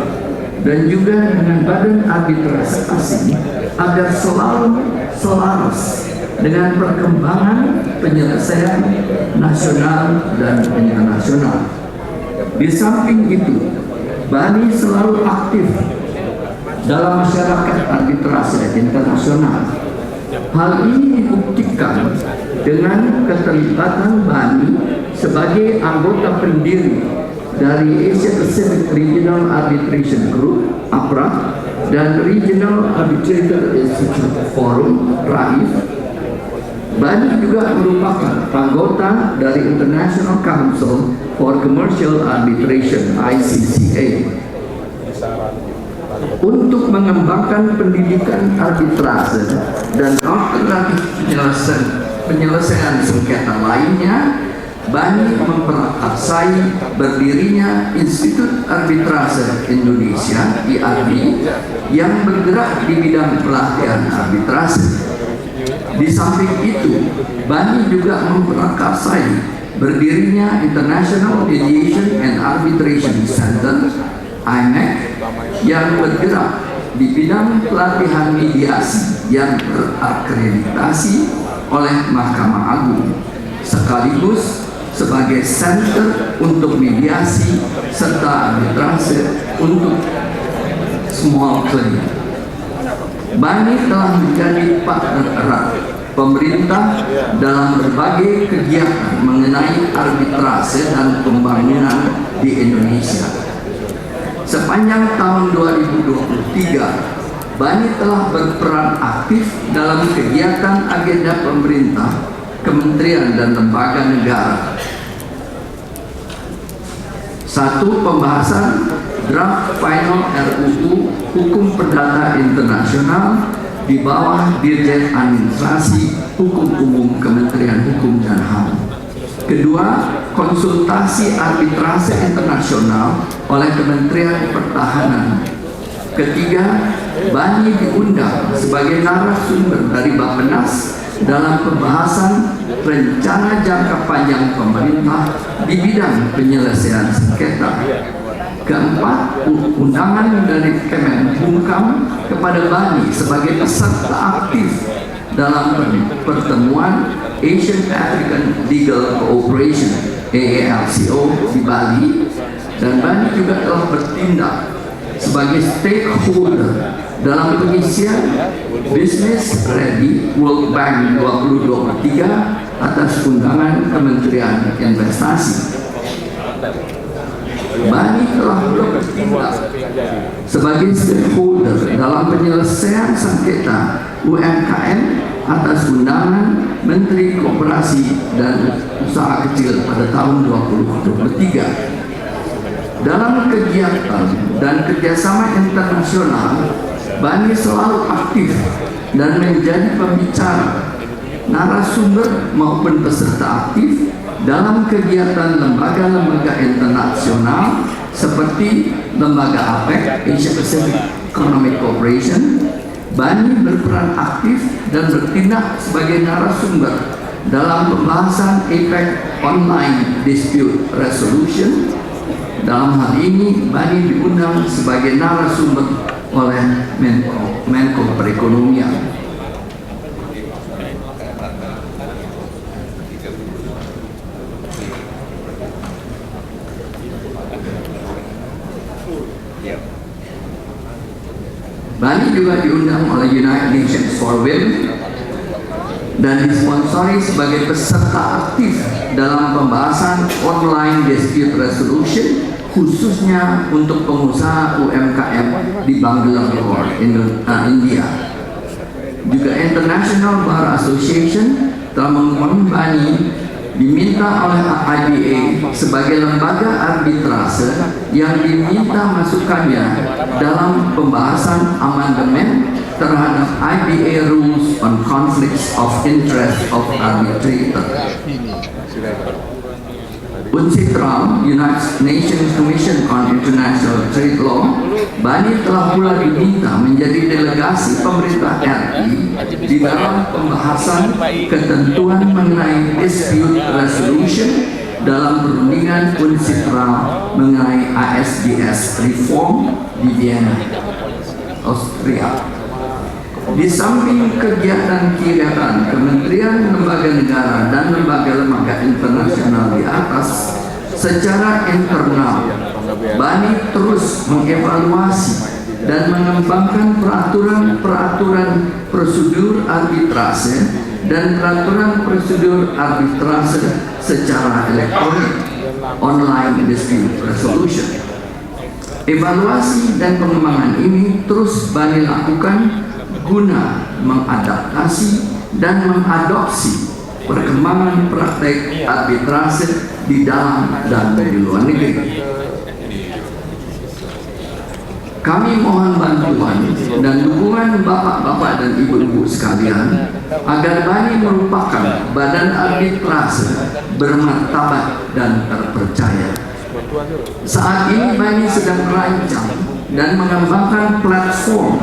dan juga dengan badan arbitrase asing agar selalu selaras dengan perkembangan penyelesaian nasional dan internasional. Di samping itu, BANI selalu aktif dalam masyarakat arbitrase internasional. Hal ini dibuktikan dengan keterlibatan BANI sebagai anggota pendiri dari Asia Pacific Regional Arbitration Group (APRA) dan Regional Arbitrator Institute Forum (RAIF). BANI juga merupakan anggota dari International Council for Commercial Arbitration (ICCA). Untuk mengembangkan pendidikan arbitrase dan alternatif penyelesaian sengketa lainnya, BANI memprakarsai berdirinya Institut Arbitrase Indonesia (IARI) yang bergerak di bidang pelatihan arbitrase. Di samping itu, BANI juga memprakarsai berdirinya International Mediation and Arbitration Center (IMEC) yang bergerak di bidang pelatihan mediasi yang terakreditasi oleh Mahkamah Agung, sekaligus sebagai center untuk mediasi serta arbitrase untuk small claim. BANI telah menjadi partner erat pemerintah dalam berbagai kegiatan mengenai arbitrase dan pembangunan di Indonesia. Sepanjang tahun 2023, BANI telah berperan aktif dalam kegiatan agenda pemerintah, kementerian dan lembaga negara. Satu, pembahasan draft final RUU Hukum Perdata Internasional di bawah Dirjen Administrasi Hukum Umum Kementerian Hukum dan HAM. Kedua, konsultasi arbitrase internasional oleh Kementerian Pertahanan. Ketiga, BANI diundang sebagai narasumber dari Bappenas dalam pembahasan rencana jangka panjang pemerintah di bidang penyelesaian sengketa. Keempat, undangan dari Kemenkumham kepada BANI sebagai peserta aktif dalam pertemuan Asian African Legal Cooperation (AALCO) di Bali, dan BANI juga telah bertindak sebagai stakeholder dalam pengisian Business Ready World Bank 2023 atas undangan Kementerian Investasi. BANI telah bertindak sebagai stakeholder dalam penyelesaian sengketa UMKM atas undangan Menteri Koperasi dan Usaha Kecil pada tahun 2023. Dalam kegiatan dan kerjasama internasional, BANI selalu aktif dan menjadi pembicara, narasumber maupun peserta aktif dalam kegiatan lembaga-lembaga internasional seperti lembaga APEC, Asia Pacific Economic Cooperation, BANI berperan aktif dan bertindak sebagai narasumber dalam pembahasan APEC Online Dispute Resolution. Dalam hal ini, BANI diundang sebagai narasumber oleh Menko Perekonomian. BANI juga diundang oleh United Nations for Women dan disponsori sebagai peserta aktif dalam pembahasan online dispute resolution, khususnya untuk pengusaha UMKM di Bangalore, India. Juga International Bar Association telah mengumumkan BANI diminta oleh IBA sebagai lembaga arbitrase yang diminta masukannya dalam pembahasan amandemen terhadap IBA Rules on Conflicts of Interest of Arbitrator. UNCITRAL, United Nations Commission on International Trade Law, BANI telah pula diminta menjadi delegasi pemerintah RI di dalam pembahasan ketentuan mengenai dispute resolution dalam perundingan UNCITRAL mengenai ISDS reform di Vienna, Austria. Di samping kegiatan-kegiatan kementerian, lembaga negara, dan lembaga-lembaga internasional di atas, secara internal, BANI terus mengevaluasi dan mengembangkan peraturan-peraturan prosedur arbitrase dan peraturan prosedur arbitrase secara elektronik, online dispute resolution. Evaluasi dan pengembangan ini terus BANI lakukan guna mengadaptasi dan mengadopsi perkembangan praktek arbitrase di dalam dan di luar negeri. Kami mohon bantuan dan dukungan bapak-bapak dan ibu-ibu sekalian agar BANI merupakan badan arbitrase bermartabat dan terpercaya. Saat ini BANI sedang merancang dan mengembangkan platform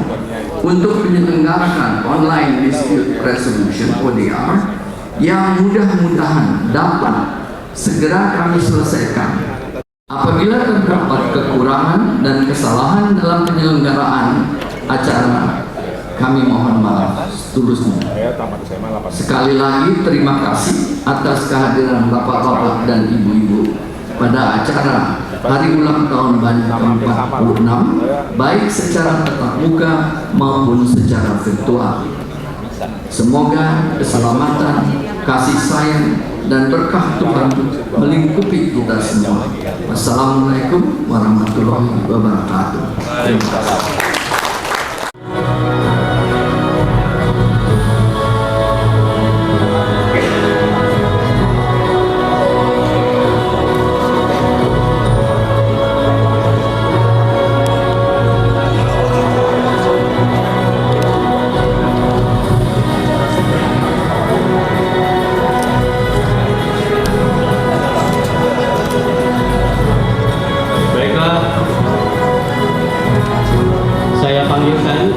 untuk menyelenggarakan online dispute resolution (ODR) yang mudah-mudahan dapat segera kami selesaikan. Apabila terdapat kekurangan dan kesalahan dalam penyelenggaraan acara, kami mohon maaf setulusnya. Sekali lagi terima kasih atas kehadiran bapak-bapak dan ibu-ibu pada acara Hari Ulang Tahun BANI ke-46, baik secara tatap muka maupun secara virtual. Semoga keselamatan, kasih sayang, dan berkah Tuhan melingkupi kita semua. Wassalamualaikum warahmatullahi wabarakatuh. Terima kasih. Saya panggilkan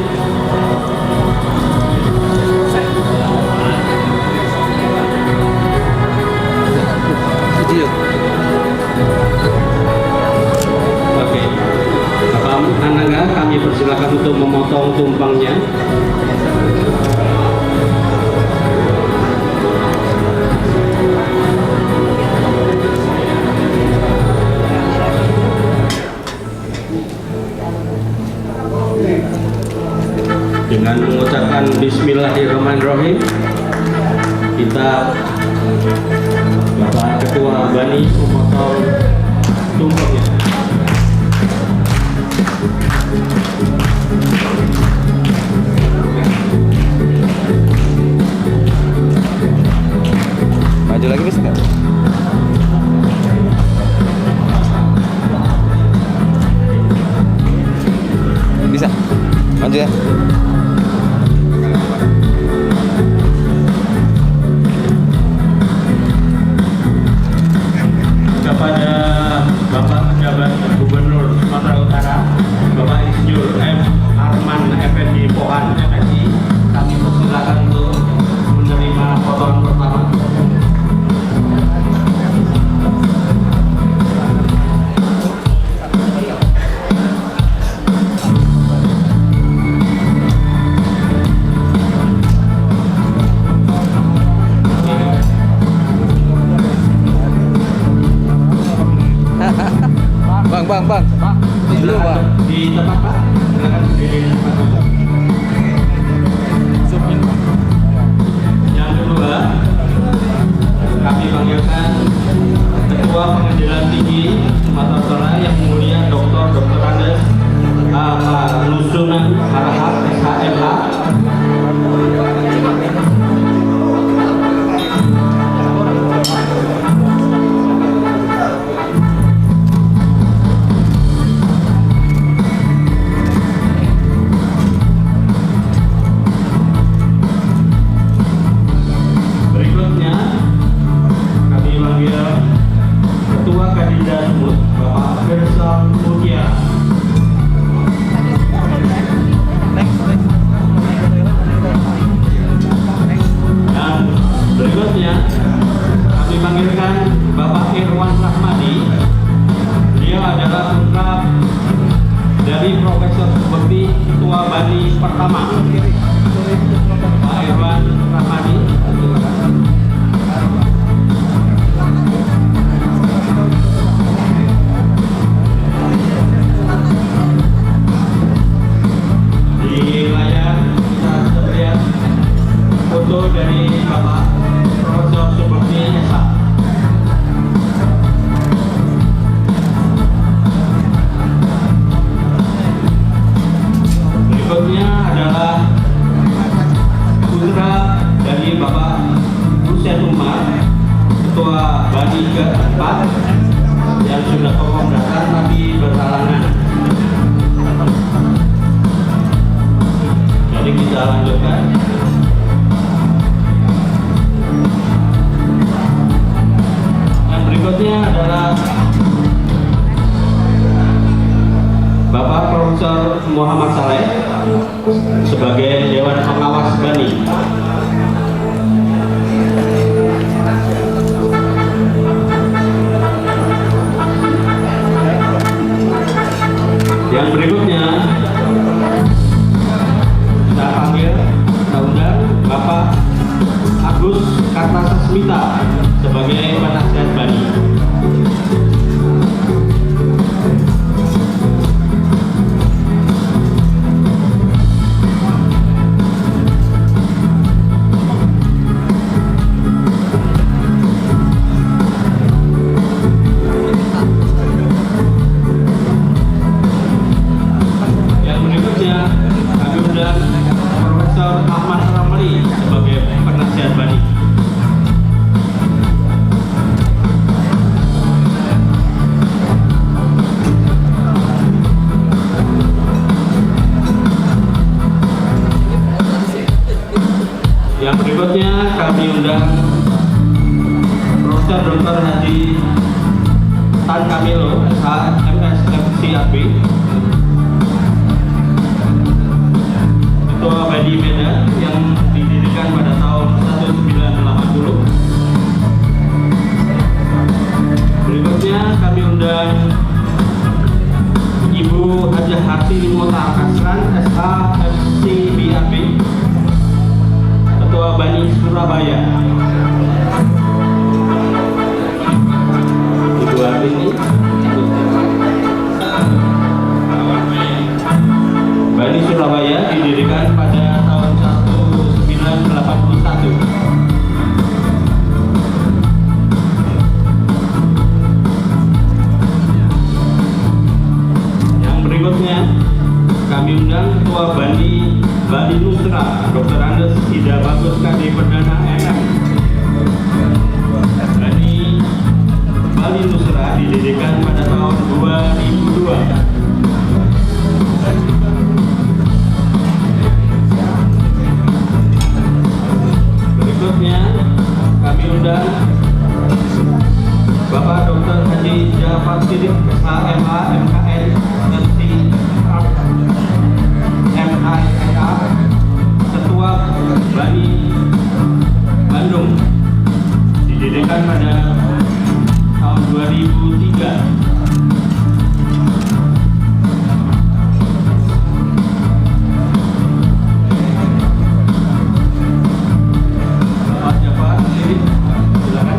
Oke, Bapak Anangga, kami persilakan untuk memotong tumpangnya. Dengan mengucapkan Bismillahirrahmanirrahim, kita Bapak Ketua BANI memotong tumpengnya. Maju lagi bisa nggak? Bisa, maju ya. Kepada Bapak Pejabat Gubernur Bang. Dulu, Bang. Di tempat Pak. Silakan berdiri di tempat Pak. Yang kedua, kami panggilkan Ketua Pengadilan Tinggi Sumatera Utara yang mulia Dr. Andes Nusunan Harahap SHMH. Berikutnya kami panggil Ketua Kadinda Sumut Bapak Firsal Mutiara. Dan berikutnya kami panggilkan Bapak Irwan Rahmadi. Beliau adalah putra dari Profesor Bekti Ketua Bani pertama. Pak Irwan Rahmadi. Di layar kita bisa melihat foto dari Bapak Profesor Subekti Esa. Berikutnya adalah putra dari Bapak Hussein Umar, Ketua Bani keempat yang sudah kokoh datang tapi berhalangan. Jadi kita lanjutkan. Yang berikutnya adalah Bapak Profesor Muhammad Saleh sebagai Dewan Pengawas Bani. Yang berikutnya kita panggil, kita undang Bapak Agus Kartasasmita sebagai penasihat Bani. Yang berikutnya kami undang Profesor Ahmad Ramli sebagai penasihat Bani. Yang berikutnya kami undang Profesor Dr. Haji Tan Kamilo, MSFCAB, Ketua Bani Medan yang didirikan pada tahun 1980. Berikutnya kami undang Ibu Hajah Harti Mota Kasran, SHFCBAB, Ketua Bani Surabaya. Ibu Harti ini Bani Surabaya didirikan pada tahun 1981. Yang berikutnya kami undang Ketua Bani Nusra, Dr. Andes Ida Bagus KD Perdana MM. Bani Nusra didirikan pada tahun 2002. Berikutnya kami undang Bapak Dr. Haji Jafar Siddiq, SHMH, MKN, MC, MIA, Ketua Bani Bandung, didirikan pada tahun 2003. Bapak Jafar Siddiq, silakan.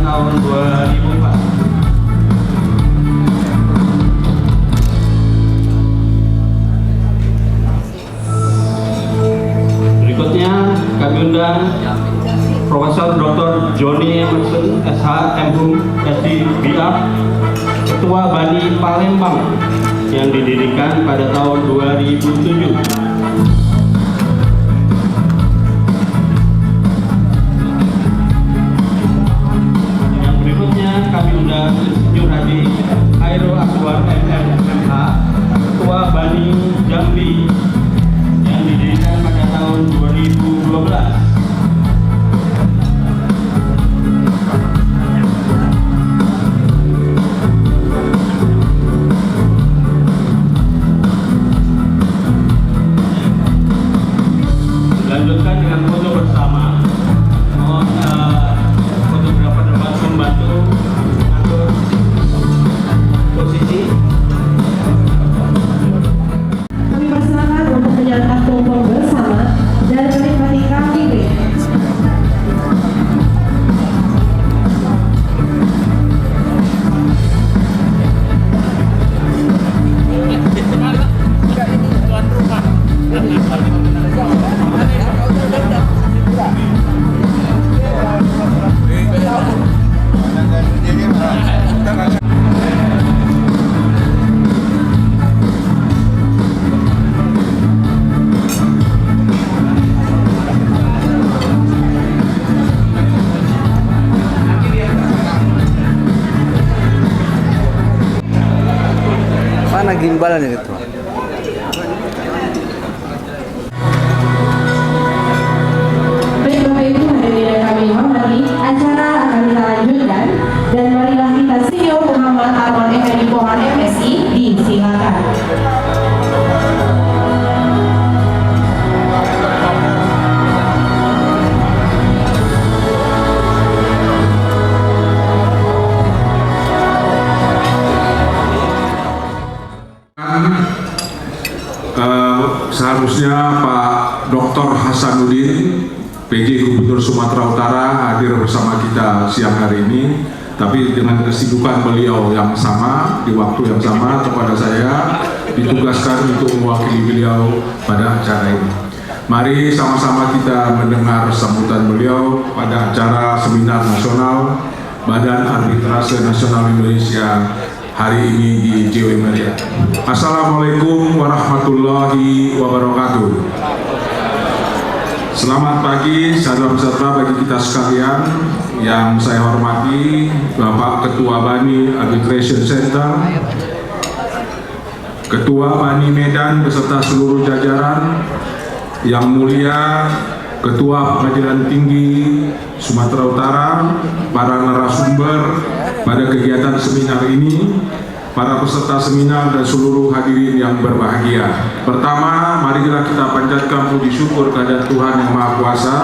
tahun 2004. Berikutnya kami undang Profesor Dr. Johnny Emerson SH MHum SDBR, Ketua Bani Palembang yang didirikan pada tahun 2007. Yang berikutnya kami undang Insinyur Haji Khairul Akbar MMH, Ketua Bani Jambi yang didirikan pada tahun 2012. Lanjutkan dengan foto bersama. Mohon fotografer dapat membantu atur posisi. Kami persilakan untuk menyalakan tumpeng bersama dan menikmati kambing. Mana gimbalannya itu? Baik Bapak Ibu hadirin yang kami hormati, acara akan kita lanjutkan dan marilah kita Insinyur Muhammad Arman Effendi Pohon MSI disilakan. Seharusnya Pak Dr. Hasanuddin, PJ Gubernur Sumatera Utara, hadir bersama kita siang hari ini, tapi dengan kesibukan beliau yang sama, di waktu yang sama kepada saya ditugaskan untuk mewakili beliau pada acara ini. Mari sama-sama kita mendengar sambutan beliau pada acara Seminar Nasional Badan Arbitrase Nasional Indonesia hari ini di JW Marriott. Assalamualaikum warahmatullahi wabarakatuh. Selamat pagi, saudara peserta bagi kita sekalian yang saya hormati, Bapak Ketua Bani Arbitration Center, Ketua Bani Medan beserta seluruh jajaran, yang mulia Ketua Pengadilan Tinggi Sumatera Utara, para narasumber pada kegiatan seminar ini, para peserta seminar dan seluruh hadirin yang berbahagia. Pertama, marilah kita panjatkan puji syukur kepada Tuhan Yang Maha Kuasa.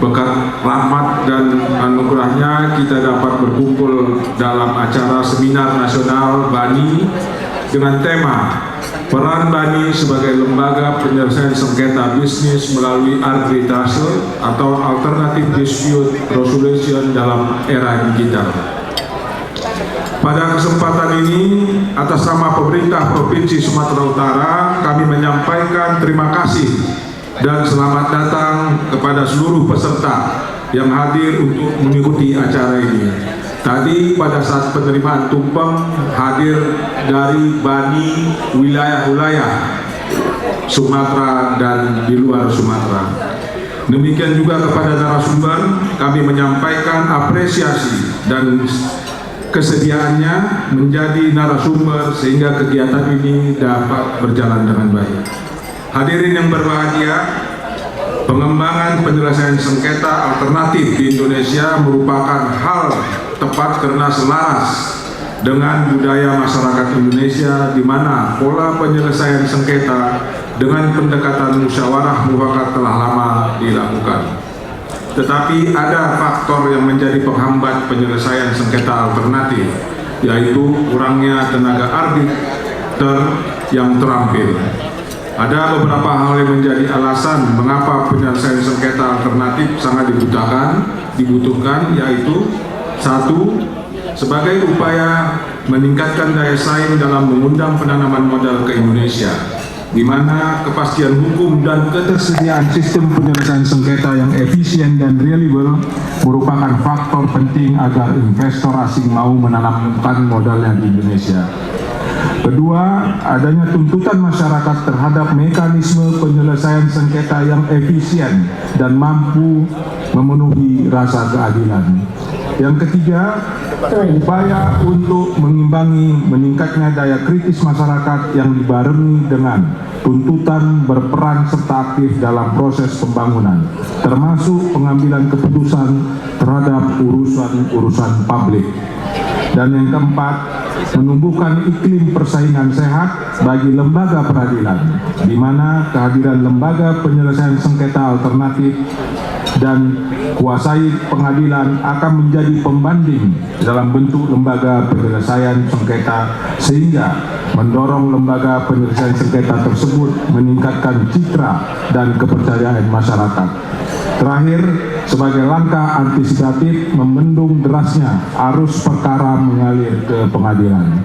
Berkat rahmat dan anugerahnya kita dapat berkumpul dalam acara Seminar Nasional Bani dengan tema Peran Bani sebagai lembaga penyelesaian sengketa bisnis melalui arbitrase atau alternative dispute resolution dalam era digital. Pada kesempatan ini, atas nama pemerintah Provinsi Sumatera Utara, kami menyampaikan terima kasih dan selamat datang kepada seluruh peserta yang hadir untuk mengikuti acara ini. Tadi pada saat penerimaan tumpeng hadir dari Bani wilayah-wilayah Sumatera dan di luar Sumatera. Demikian juga kepada narasumber, kami menyampaikan apresiasi dan kesediaannya menjadi narasumber sehingga kegiatan ini dapat berjalan dengan baik. Hadirin yang berbahagia, pengembangan penyelesaian sengketa alternatif di Indonesia merupakan hal tepat karena selaras dengan budaya masyarakat Indonesia di mana pola penyelesaian sengketa dengan pendekatan musyawarah mufakat telah lama dilakukan. Tetapi ada faktor yang menjadi penghambat penyelesaian sengketa alternatif, yaitu kurangnya tenaga arbiter yang terampil. Ada beberapa hal yang menjadi alasan mengapa penyelesaian sengketa alternatif sangat dibutuhkan, yaitu Satu, sebagai upaya meningkatkan daya saing dalam mengundang penanaman modal ke Indonesia, di mana kepastian hukum dan ketersediaan sistem penyelesaian sengketa yang efisien dan reliable merupakan faktor penting agar investor asing mau menanamkan modalnya di Indonesia. Kedua, adanya tuntutan masyarakat terhadap mekanisme penyelesaian sengketa yang efisien dan mampu memenuhi rasa keadilan. Yang ketiga, upaya untuk mengimbangi meningkatnya daya kritis masyarakat yang dibarengi dengan tuntutan berperan serta aktif dalam proses pembangunan, termasuk pengambilan keputusan terhadap urusan publik. Dan yang keempat, menumbuhkan iklim persaingan sehat bagi lembaga peradilan, di mana kehadiran lembaga penyelesaian sengketa alternatif dan kuasai pengadilan akan menjadi pembanding dalam bentuk lembaga penyelesaian sengketa, sehingga mendorong lembaga penyelesaian sengketa tersebut meningkatkan citra dan kepercayaan masyarakat. Terakhir, sebagai langkah antisipatif membendung derasnya arus perkara mengalir ke pengadilan.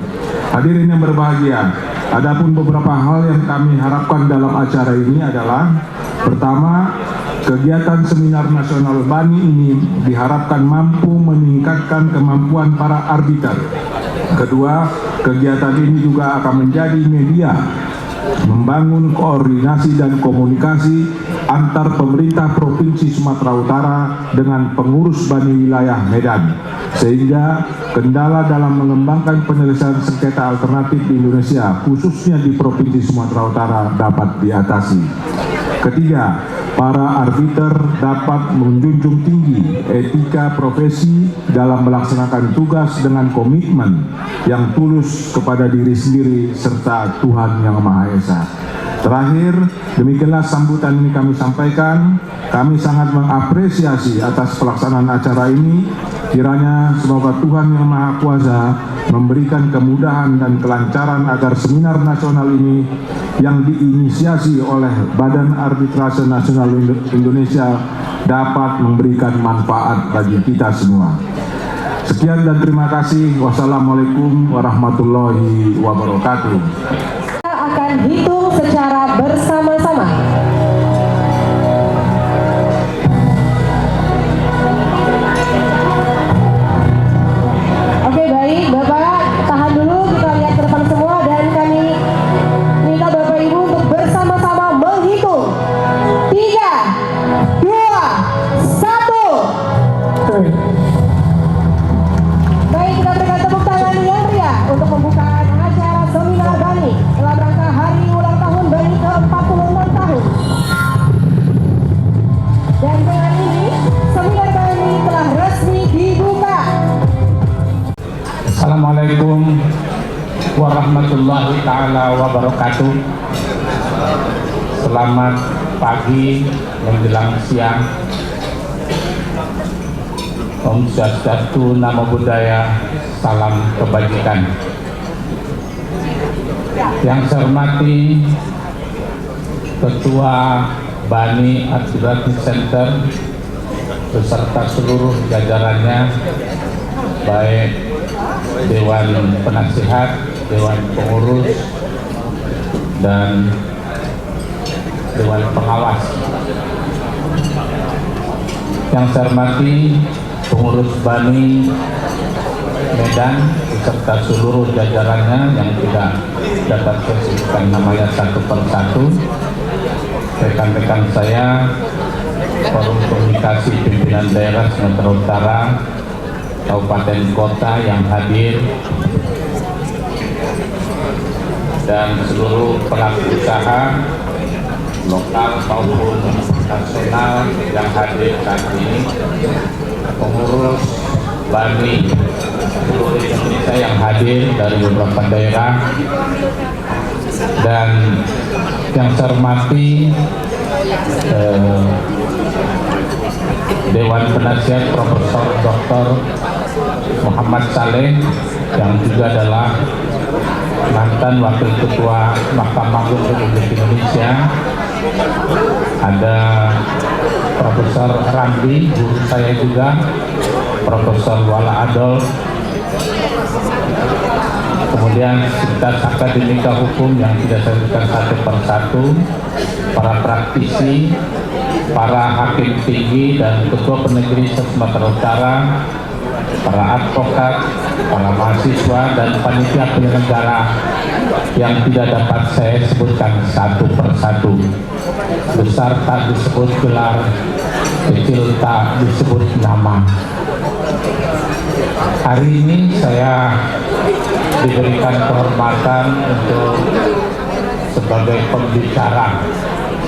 Hadirin yang berbahagia, adapun beberapa hal yang kami harapkan dalam acara ini adalah: pertama, kegiatan seminar nasional BANI ini diharapkan mampu meningkatkan kemampuan para arbiter. Kedua, kegiatan ini juga akan menjadi media membangun koordinasi dan komunikasi antar pemerintah Provinsi Sumatera Utara dengan pengurus BANI wilayah Medan, sehingga kendala dalam mengembangkan penyelesaian sengketa alternatif di Indonesia, khususnya di Provinsi Sumatera Utara, dapat diatasi. Ketiga, para arbiter dapat menjunjung tinggi etika profesi dalam melaksanakan tugas dengan komitmen yang tulus kepada diri sendiri serta Tuhan Yang Maha Esa. Terakhir, demikianlah sambutan ini kami sampaikan. Kami sangat mengapresiasi atas pelaksanaan acara ini. Kiranya semoga Tuhan Yang Maha Kuasa memberikan kemudahan dan kelancaran agar seminar nasional ini yang diinisiasi oleh Badan Arbitrase Nasional Indonesia dapat memberikan manfaat bagi kita semua. Sekian dan terima kasih. Wassalamualaikum warahmatullahi wabarakatuh. Kita akan hitung secara bersama-sama. Oke, baik Bapak, tahan dulu, kita lihat ke depan semua dan kami minta Bapak Ibu untuk bersama-sama menghitung. 3, 2, 1. Baik, kita berikan tepuk tangan yang meriah untuk pembukaan acara seminar BANI dalam rangka hari ulang tahun BANI ke-46 tahun. Dan dengan ini, seminar BANI telah resmi dibuka. Assalamualaikum warahmatullahi ta'ala wabarakatuh. Selamat pagi menjelang siang. Om Swastiastu, Namo Buddhaya, salam kebajikan. Yang saya hormati Ketua BANI Advocacy Center beserta seluruh jajarannya, baik Dewan Penasihat, Dewan Pengurus, dan Dewan Pengawas. Yang saya hormati pengurus BANI Medan beserta seluruh jajarannya yang tidak dapat saya sebutkan namanya satu persatu, rekan-rekan saya, Forum Komunikasi Pimpinan Daerah Sumatera Utara, kabupaten kota yang hadir, dan seluruh pelaku usaha lokal maupun nasional yang hadir saat ini, pengurus BANI seluruh Indonesia yang hadir dari beberapa daerah, dan yang saya hormati Dewan Penasihat Profesor Dr. Muhammad Saleh yang juga adalah mantan Wakil Ketua Mahkamah Agung Republik Indonesia. Ada Profesor Ramli, guru saya juga, Profesor Wala Adol, kemudian Sivitas Akademika Hukum yang tidak saya sebutkan satu persatu, para praktisi, para hakim tinggi dan ketua penegri Sumatera Utara, para advokat, para mahasiswa dan panitia penyelenggara yang tidak dapat saya sebutkan satu persatu. Besar tak disebut gelar, kecil tak disebut nama. Hari ini saya diberikan kehormatan untuk sebagai pembicara.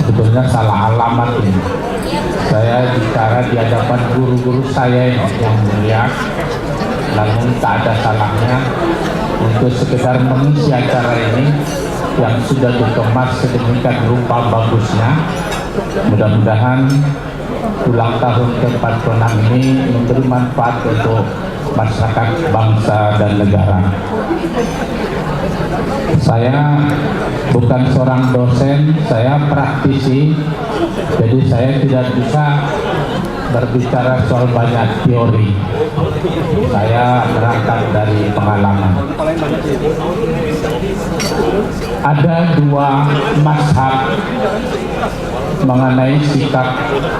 Sebetulnya salah alamat ini. Saya bicara di hadapan guru-guru saya yang mulia, namun tak ada salahnya untuk sekedar mengisi acara ini yang sudah dikemas sedemikian rupa bagusnya. Mudah-mudahan ulang tahun ke-46 ini memberi manfaat untuk masyarakat, bangsa, dan negara. Saya bukan seorang dosen, saya praktisi, jadi saya tidak bisa berbicara soal banyak teori. Saya berangkat dari pengalaman. Ada dua mazhab mengenai sikap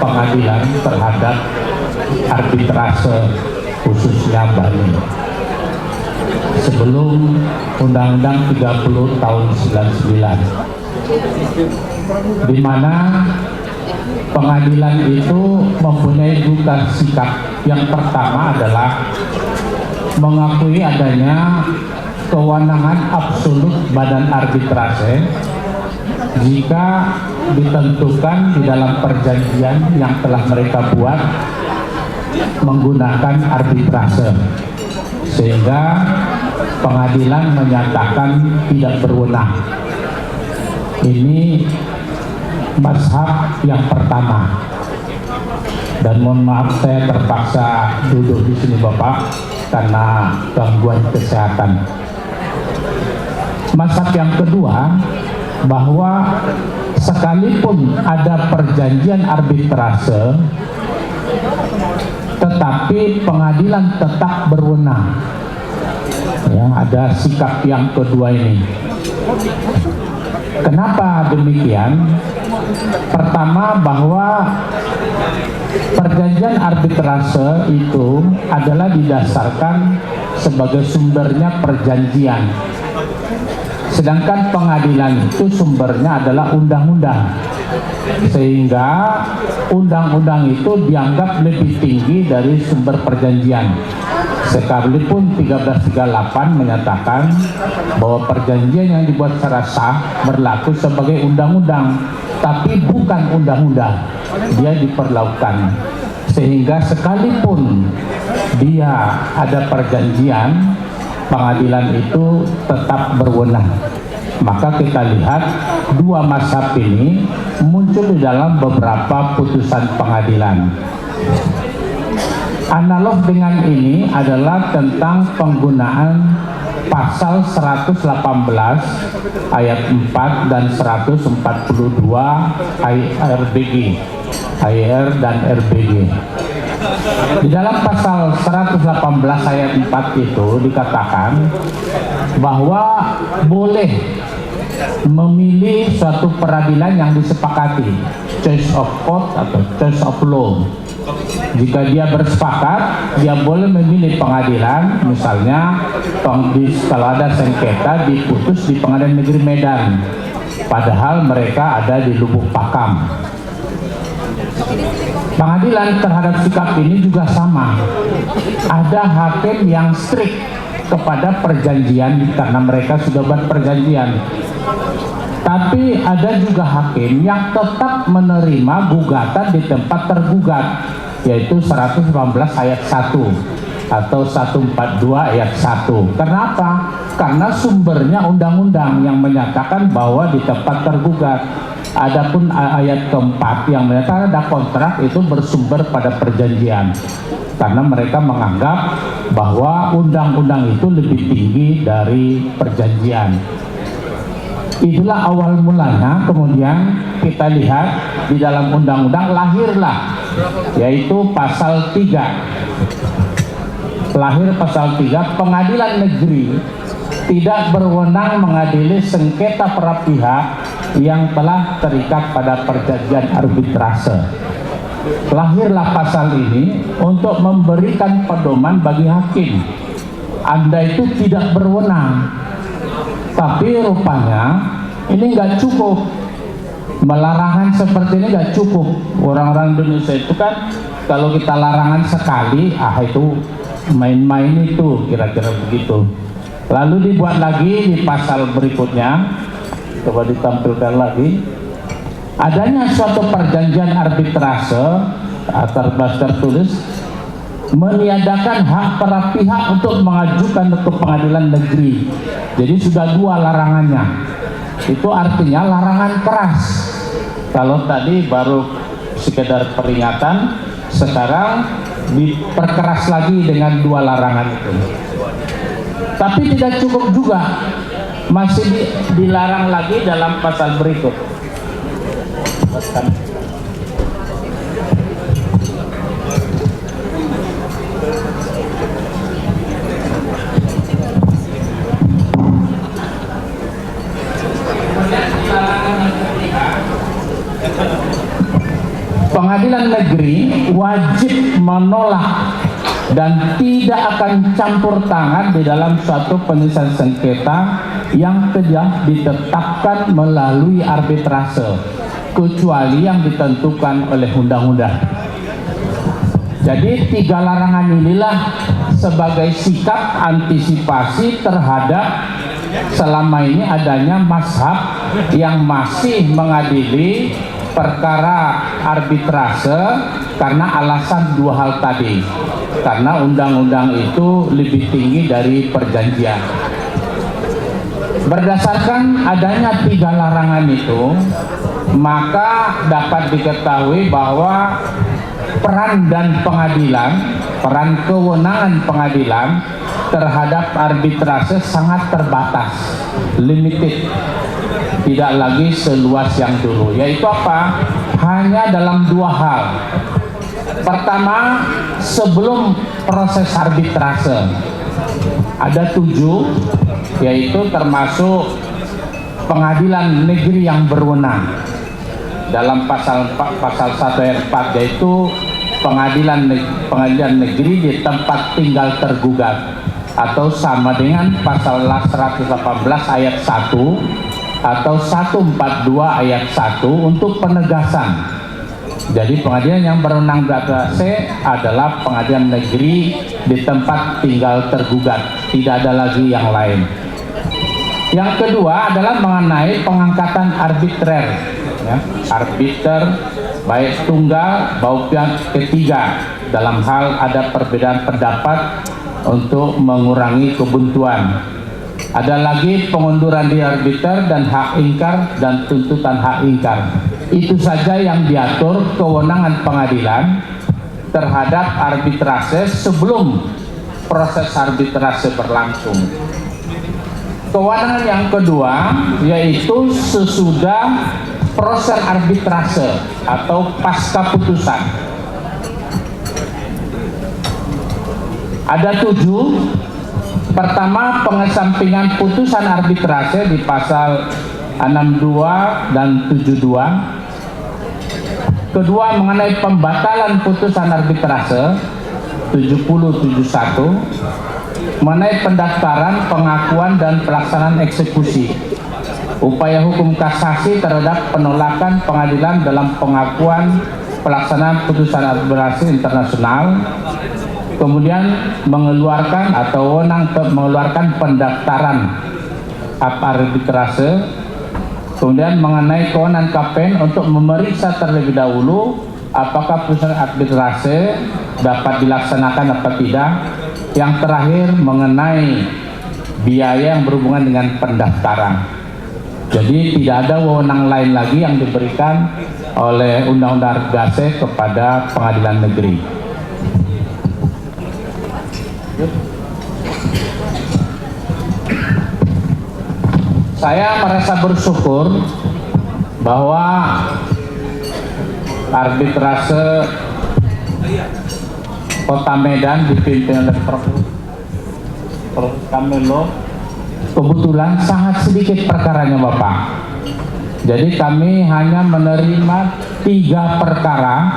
pengadilan terhadap arbitrase khususnya Bali. Sebelum Undang-Undang 30 tahun 99, di mana pengadilan itu mempunyai dua sikap. Yang pertama adalah mengakui adanya kewenangan absolut badan arbitrase jika ditentukan di dalam perjanjian yang telah mereka buat menggunakan arbitrase, sehingga pengadilan menyatakan tidak berwenang. Ini mazhab yang pertama. Dan mohon maaf saya terpaksa duduk di sini Bapak karena gangguan kesehatan. Mazhab yang kedua, bahwa sekalipun ada perjanjian arbitrase, tetapi pengadilan tetap berwenang. Ya, ada sikap yang kedua ini. Kenapa demikian? Pertama, bahwa perjanjian arbitrase itu adalah didasarkan sebagai sumbernya perjanjian, sedangkan pengadilan itu sumbernya adalah undang-undang, sehingga undang-undang itu dianggap lebih tinggi dari sumber perjanjian. Sekalipun 1338 menyatakan bahwa perjanjian yang dibuat secara sah berlaku sebagai undang-undang, tapi bukan undang-undang, dia diperlakukan. Sehingga sekalipun dia ada perjanjian, pengadilan itu tetap berwenang. Maka kita lihat dua mazhab ini muncul di dalam beberapa putusan pengadilan. Analog dengan ini adalah tentang penggunaan pasal 118 ayat 4 dan 142 AIR dan RBG. Di dalam pasal 118 ayat 4 itu dikatakan bahwa boleh memilih suatu peradilan yang disepakati, choice of court atau choice of law. Jika dia bersepakat, dia boleh memilih pengadilan, misalnya kalau ada sengketa diputus di Pengadilan Negeri Medan, padahal mereka ada di Lubuk Pakam. Pengadilan terhadap sikap ini juga sama. Ada hakim yang strict kepada perjanjian karena mereka sudah buat perjanjian. Tapi ada juga hakim yang tetap menerima gugatan di tempat tergugat, yaitu 119 ayat 1 atau 142 ayat 1. Kenapa? Karena sumbernya undang-undang yang menyatakan bahwa di tempat tergugat. Adapun ayat keempat yang menyatakan ada kontrak itu bersumber pada perjanjian. Karena mereka menganggap bahwa undang-undang itu lebih tinggi dari perjanjian. Itulah awal mulanya. Kemudian kita lihat di dalam undang-undang lahirlah, yaitu pasal 3 lahir pasal 3, pengadilan negeri tidak berwenang mengadili sengketa para pihak yang telah terikat pada perjanjian arbitrase. Lahirlah pasal ini untuk memberikan pedoman bagi hakim. Anda itu tidak berwenang, tapi rupanya ini nggak cukup. Melarangan seperti ini nggak cukup. Orang-orang Indonesia itu kan kalau kita larangan sekali, itu main-main itu, kira-kira begitu. Lalu dibuat lagi di pasal berikutnya, coba ditampilkan lagi, adanya suatu perjanjian arbitrase tertulis meniadakan hak para pihak untuk mengajukan ke pengadilan negeri. Jadi sudah dua larangannya. Itu artinya larangan keras. Kalau tadi baru sekedar peringatan, sekarang diperkeras lagi dengan dua larangan itu. Tapi tidak cukup juga, masih dilarang lagi dalam pasal berikut. Pengadilan negeri wajib menolak dan tidak akan campur tangan di dalam suatu penyelesaian sengketa yang telah ditetapkan melalui arbitrase, kecuali yang ditentukan oleh undang-undang. Jadi tiga larangan inilah sebagai sikap antisipasi terhadap selama ini adanya mazhab yang masih mengadili perkara arbitrase karena alasan dua hal tadi, karena undang-undang itu lebih tinggi dari perjanjian. Berdasarkan adanya tiga larangan itu, maka dapat diketahui bahwa peran dan pengadilan, peran kewenangan pengadilan terhadap arbitrase sangat terbatas, limited, tidak lagi seluas yang dulu. Yaitu apa? Hanya dalam dua hal. Pertama, sebelum proses arbitrase ada 7, yaitu termasuk pengadilan negeri yang berwenang. Dalam pasal 1 ayat 4, yaitu pengadilan negeri di tempat tinggal tergugat, atau sama dengan pasal 118 ayat 1 atau 142 ayat 1 untuk penegasan. Jadi pengadilan yang berwenang arbitrase adalah pengadilan negeri di tempat tinggal tergugat, tidak ada lagi yang lain. Yang kedua adalah mengenai pengangkatan arbitrer, ya, arbiter baik tunggal maupun ketiga dalam hal ada perbedaan pendapat untuk mengurangi kebuntuan. Ada lagi pengunduran diri arbiter dan hak ingkar dan tuntutan hak ingkar. Itu saja yang diatur kewenangan pengadilan terhadap arbitrase sebelum proses arbitrase berlangsung. Kewenangan yang kedua yaitu sesudah proses arbitrase atau pasca putusan. Ada 7. Pertama, pengesampingan putusan arbitrase di pasal 62 dan 72. Kedua, mengenai pembatalan putusan arbitrase 70-71. Mengenai pendaftaran, pengakuan dan pelaksanaan eksekusi. Upaya hukum kasasi terhadap penolakan pengadilan dalam pengakuan pelaksanaan putusan arbitrase internasional. Kemudian mengeluarkan atau mengeluarkan pendaftaran arbitrase. Kemudian mengenai kewenangan KPN untuk memeriksa terlebih dahulu apakah putusan arbitrase dapat dilaksanakan atau tidak. Yang terakhir mengenai biaya yang berhubungan dengan pendaftaran. Jadi tidak ada wewenang lain lagi yang diberikan oleh Undang-Undang Arbitrase kepada pengadilan negeri. Saya merasa bersyukur bahwa arbitrase Kota Medan dipimpin oleh Prof. Kamelo, kebetulan sangat sedikit perkaranya Bapak. Jadi kami hanya menerima 3 perkara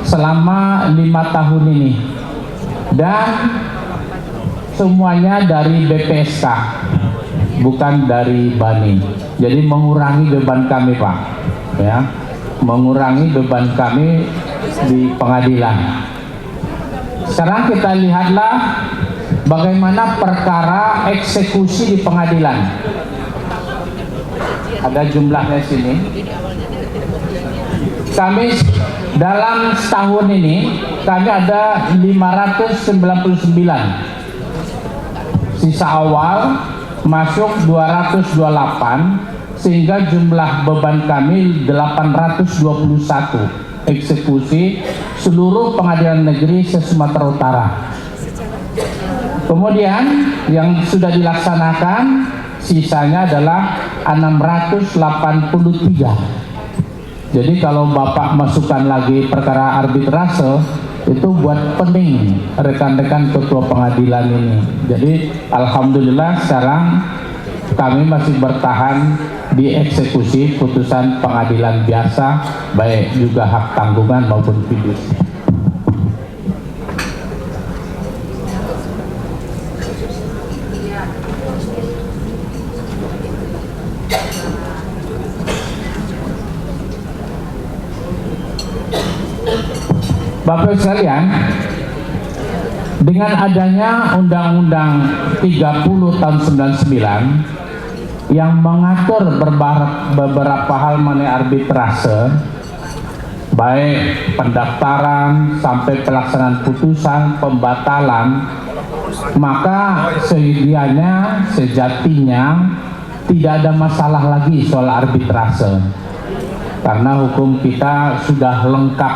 selama 5 tahun ini, dan semuanya dari BPSK, bukan dari BANI. Jadi mengurangi beban kami Pak, ya, mengurangi beban kami di pengadilan. Sekarang kita lihatlah bagaimana perkara eksekusi di pengadilan. Ada jumlahnya sini. Kami dalam setahun ini kami ada 599. Sisa awal masuk 228, sehingga jumlah beban kami 821 eksekusi seluruh pengadilan negeri se-Sumatera Utara. Kemudian yang sudah dilaksanakan sisanya adalah 683. Jadi kalau Bapak masukkan lagi perkara arbitrase, itu buat pening rekan-rekan ketua pengadilan ini. Jadi alhamdulillah sekarang kami masih bertahan di eksekusi putusan pengadilan biasa, baik juga hak tanggungan maupun fidusia. Bapak sekalian, dengan adanya Undang-Undang 30 tahun 99 yang mengatur beberapa hal mengenai arbitrase, baik pendaftaran sampai pelaksanaan putusan, pembatalan, maka sejatinya tidak ada masalah lagi soal arbitrase, karena hukum kita sudah lengkap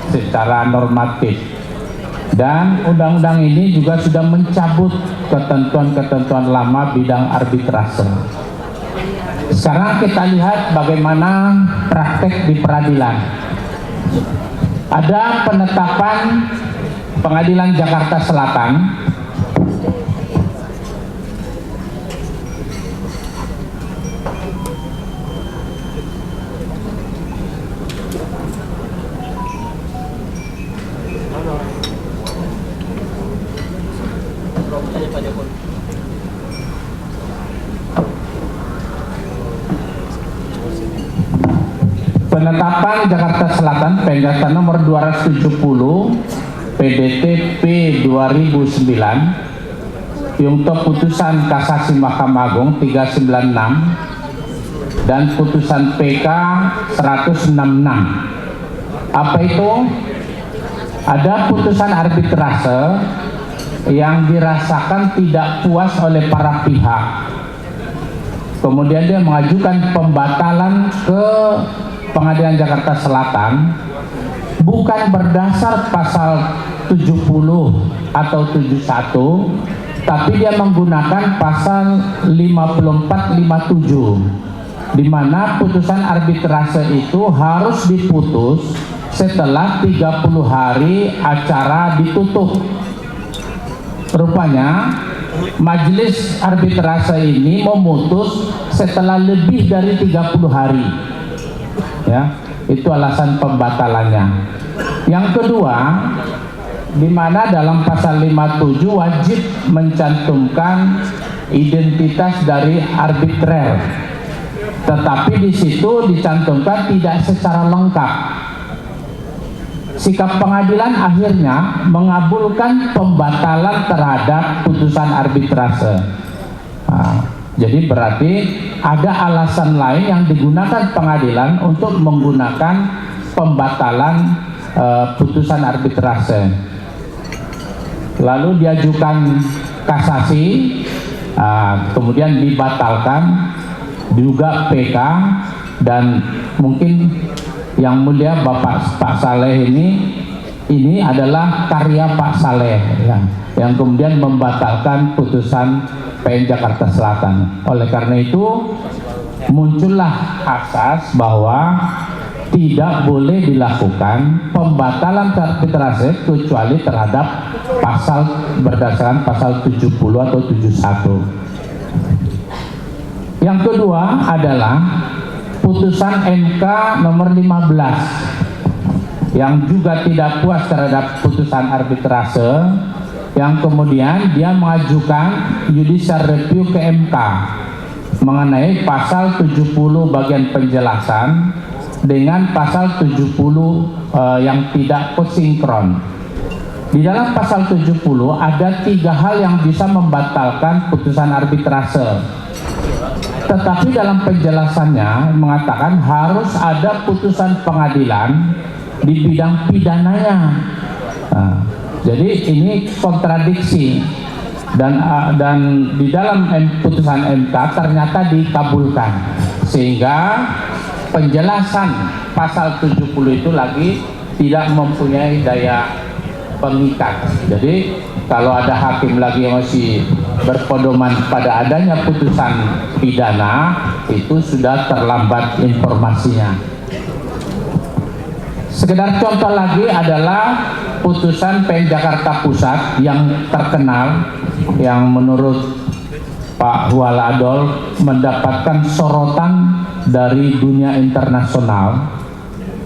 secara normatif, dan undang-undang ini juga sudah mencabut ketentuan-ketentuan lama bidang arbitrase. Sekarang kita lihat bagaimana praktek di peradilan. Ada penetapan Pengadilan Jakarta Selatan Penetapan Jakarta Selatan Pengadilan nomor 270 PDT P 2009 untuk putusan kasasi Mahkamah Agung 396 dan putusan PK 166. Apa itu? Ada putusan arbitrase yang dirasakan tidak puas oleh para pihak, kemudian dia mengajukan pembatalan ke Pengadilan Jakarta Selatan, bukan berdasar pasal 70 atau 71, tapi dia menggunakan pasal 54-57, di mana putusan arbitrase itu harus diputus setelah 30 hari acara ditutup. Rupanya majelis arbitrase ini memutus setelah lebih dari 30 hari. Ya, itu alasan pembatalannya. Yang kedua, di mana dalam pasal 57 wajib mencantumkan identitas dari arbitrer, tetapi di situ dicantumkan tidak secara lengkap. Sikap pengadilan akhirnya mengabulkan pembatalan terhadap putusan arbitrase. Jadi berarti ada alasan lain yang digunakan pengadilan untuk menggunakan pembatalan putusan arbitrase. Lalu diajukan kasasi, kemudian dibatalkan, juga PK, dan mungkin yang mulia Bapak Pak Saleh ini adalah karya Pak Saleh ya, yang kemudian membatalkan putusan PN Jakarta Selatan. Oleh karena itu muncullah asas bahwa tidak boleh dilakukan pembatalan arbitrase kecuali terhadap pasal berdasarkan pasal 70 atau 71. Yang kedua adalah putusan MK nomor 15 yang juga tidak puas terhadap putusan arbitrase, yang kemudian dia mengajukan judicial review ke MK mengenai pasal 70 bagian penjelasan dengan pasal 70 yang tidak kosinkron. Di dalam pasal 70 ada 3 hal yang bisa membatalkan putusan arbitrase. Tetapi dalam penjelasannya mengatakan harus ada putusan pengadilan di bidang pidananya. Nah, jadi ini kontradiksi dan di dalam putusan MK ternyata dikabulkan, sehingga penjelasan pasal 70 itu lagi tidak mempunyai daya pengikat. Jadi kalau ada hakim lagi yang masih berpedoman pada adanya putusan pidana, itu sudah terlambat informasinya. Sekedar contoh lagi adalah putusan PN Jakarta Pusat yang terkenal, yang menurut Pak Huala Adol mendapatkan sorotan dari dunia internasional.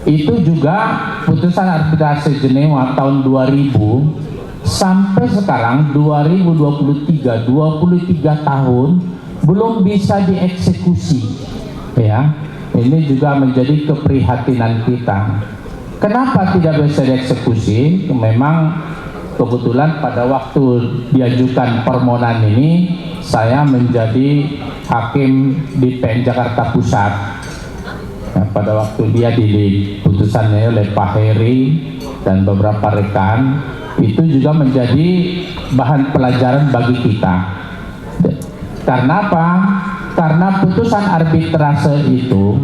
Itu juga putusan arbitrase Jenewa tahun 2000 sampai sekarang 2023, 23 tahun belum bisa dieksekusi. Ya, ini juga menjadi keprihatinan kita. Kenapa tidak bisa dieksekusi? Memang kebetulan pada waktu diajukan permohonan ini saya menjadi hakim di PN Jakarta Pusat. Nah, pada waktu dia diputusannya oleh Pak Heri dan beberapa rekan, itu juga menjadi bahan pelajaran bagi kita. Karena apa? Karena putusan arbitrase itu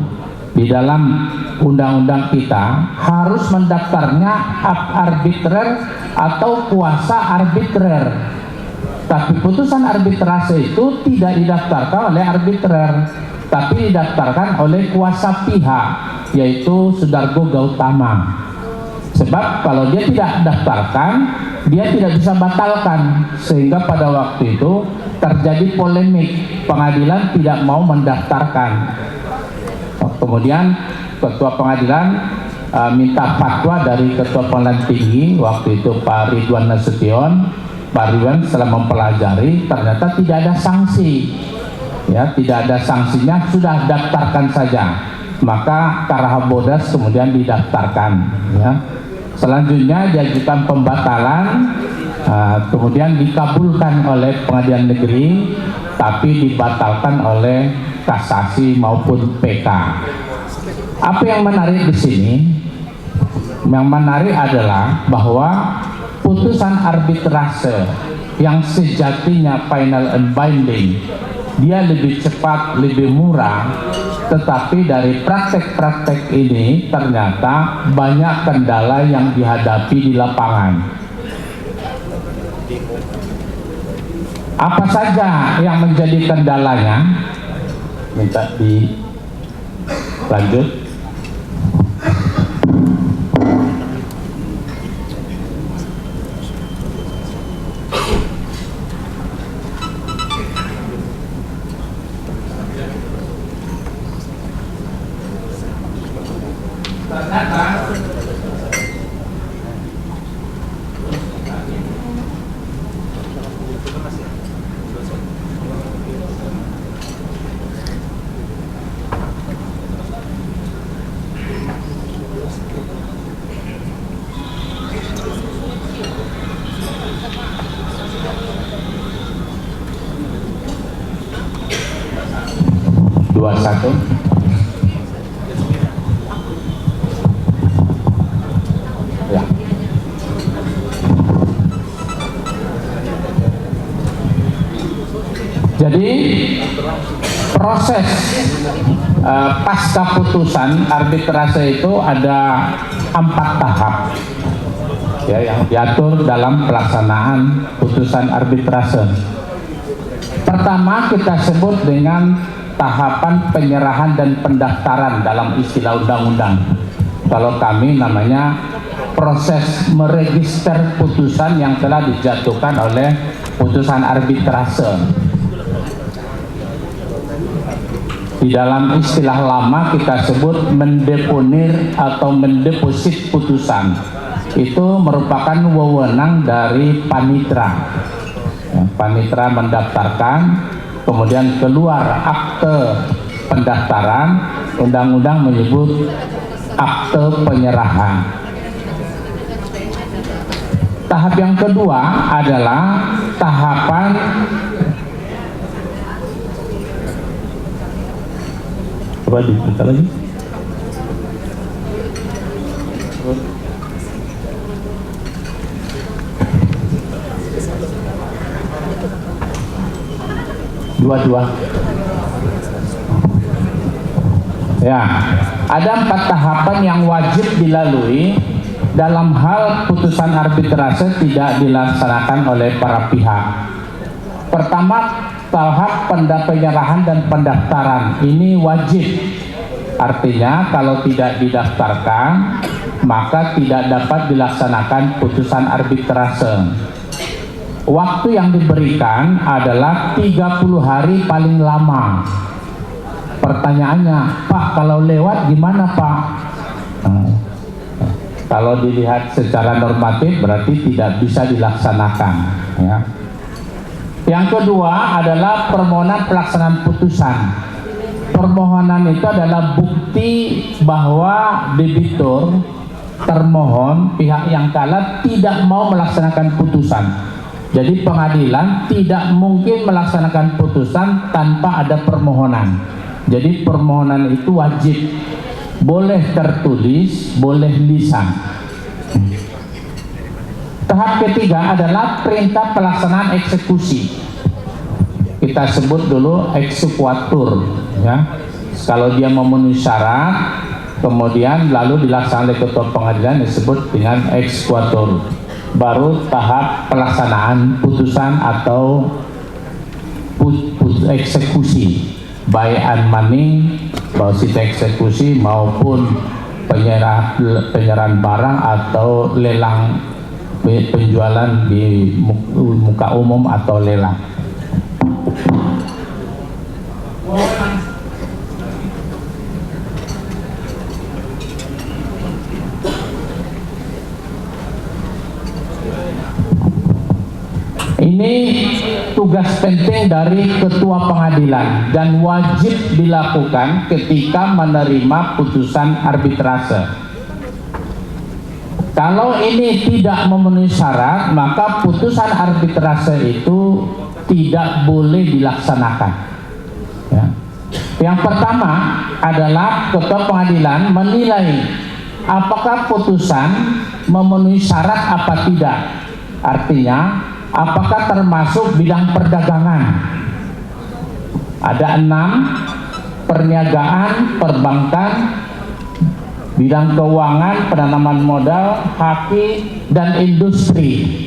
di dalam undang-undang kita harus mendaftarnya ab arbitrer atau kuasa arbitrer. Tapi putusan arbitrase itu tidak didaftarkan oleh arbitrer, tapi didaftarkan oleh kuasa pihak, yaitu Sudargo Gautama. Sebab kalau dia tidak daftarkan, dia tidak bisa batalkan, sehingga pada waktu itu terjadi polemik, pengadilan tidak mau mendaftarkan. Kemudian ketua pengadilan minta fatwa dari ketua pengadilan tinggi waktu itu Pak Ridwan Nasution. Pak Ridwan setelah mempelajari ternyata tidak ada sanksi, ya, tidak ada sanksinya, sudah daftarkan saja. Maka Karahabodas kemudian didaftarkan, ya. Selanjutnya diajukan pembatalan, kemudian dikabulkan oleh pengadilan negeri, tapi dibatalkan oleh kasasi maupun PK. Apa yang menarik di sini? Yang menarik adalah bahwa putusan arbitrase yang sejatinya final and binding, dia lebih cepat, lebih murah, tetapi dari praktek-praktek ini ternyata banyak kendala yang dihadapi di lapangan. Apa saja yang menjadi kendalanya? Minta dilanjut. Ya. Jadi proses pasca putusan arbitrase itu ada 4 tahap, ya, yang diatur dalam pelaksanaan putusan arbitrase. Pertama kita sebut dengan tahapan penyerahan dan pendaftaran dalam istilah undang-undang. Kalau kami namanya proses meregister putusan yang telah dijatuhkan oleh putusan arbitrase. Di dalam istilah lama kita sebut mendeponir atau mendeposit putusan. Itu merupakan wewenang dari panitra. Panitra mendaftarkan, kemudian keluar akte pendaftaran, undang-undang menyebut akte penyerahan. Tahap yang kedua adalah tahapan coba dibuka lagi. Dua-dua. Ya, ada 4 tahapan yang wajib dilalui dalam hal putusan arbitrase tidak dilaksanakan oleh para pihak. Pertama, tahap penyerahan dan pendaftaran ini wajib. Artinya kalau tidak didaftarkan maka tidak dapat dilaksanakan putusan arbitrase. Waktu yang diberikan adalah 30 hari paling lama. Pertanyaannya, Pak, kalau lewat gimana, Pak? Kalau dilihat secara normatif berarti tidak bisa dilaksanakan, ya. Yang kedua adalah permohonan pelaksanaan putusan. Permohonan itu adalah bukti bahwa debitur, termohon, pihak yang kalah tidak mau melaksanakan putusan. Jadi pengadilan tidak mungkin melaksanakan putusan tanpa ada permohonan. Jadi permohonan itu wajib, boleh tertulis, boleh lisan. Tahap ketiga adalah perintah pelaksanaan eksekusi. Kita sebut dulu eksekuatur, ya. Kalau dia memenuhi syarat, kemudian lalu dilaksanakan oleh ketua pengadilan disebut dengan eksekuatur. Baru tahap pelaksanaan putusan atau eksekusi, baik unmoney, basis eksekusi maupun penyerahan barang atau lelang penjualan di muka umum atau lelang. Ini tugas penting dari ketua pengadilan dan wajib dilakukan ketika menerima putusan arbitrase. Kalau ini tidak memenuhi syarat, maka putusan arbitrase itu tidak boleh dilaksanakan, ya. Yang pertama adalah ketua pengadilan menilai apakah putusan memenuhi syarat apa tidak. Artinya apakah termasuk bidang perdagangan. Ada 6: perniagaan, perbankan, bidang keuangan, penanaman modal, haki, dan industri.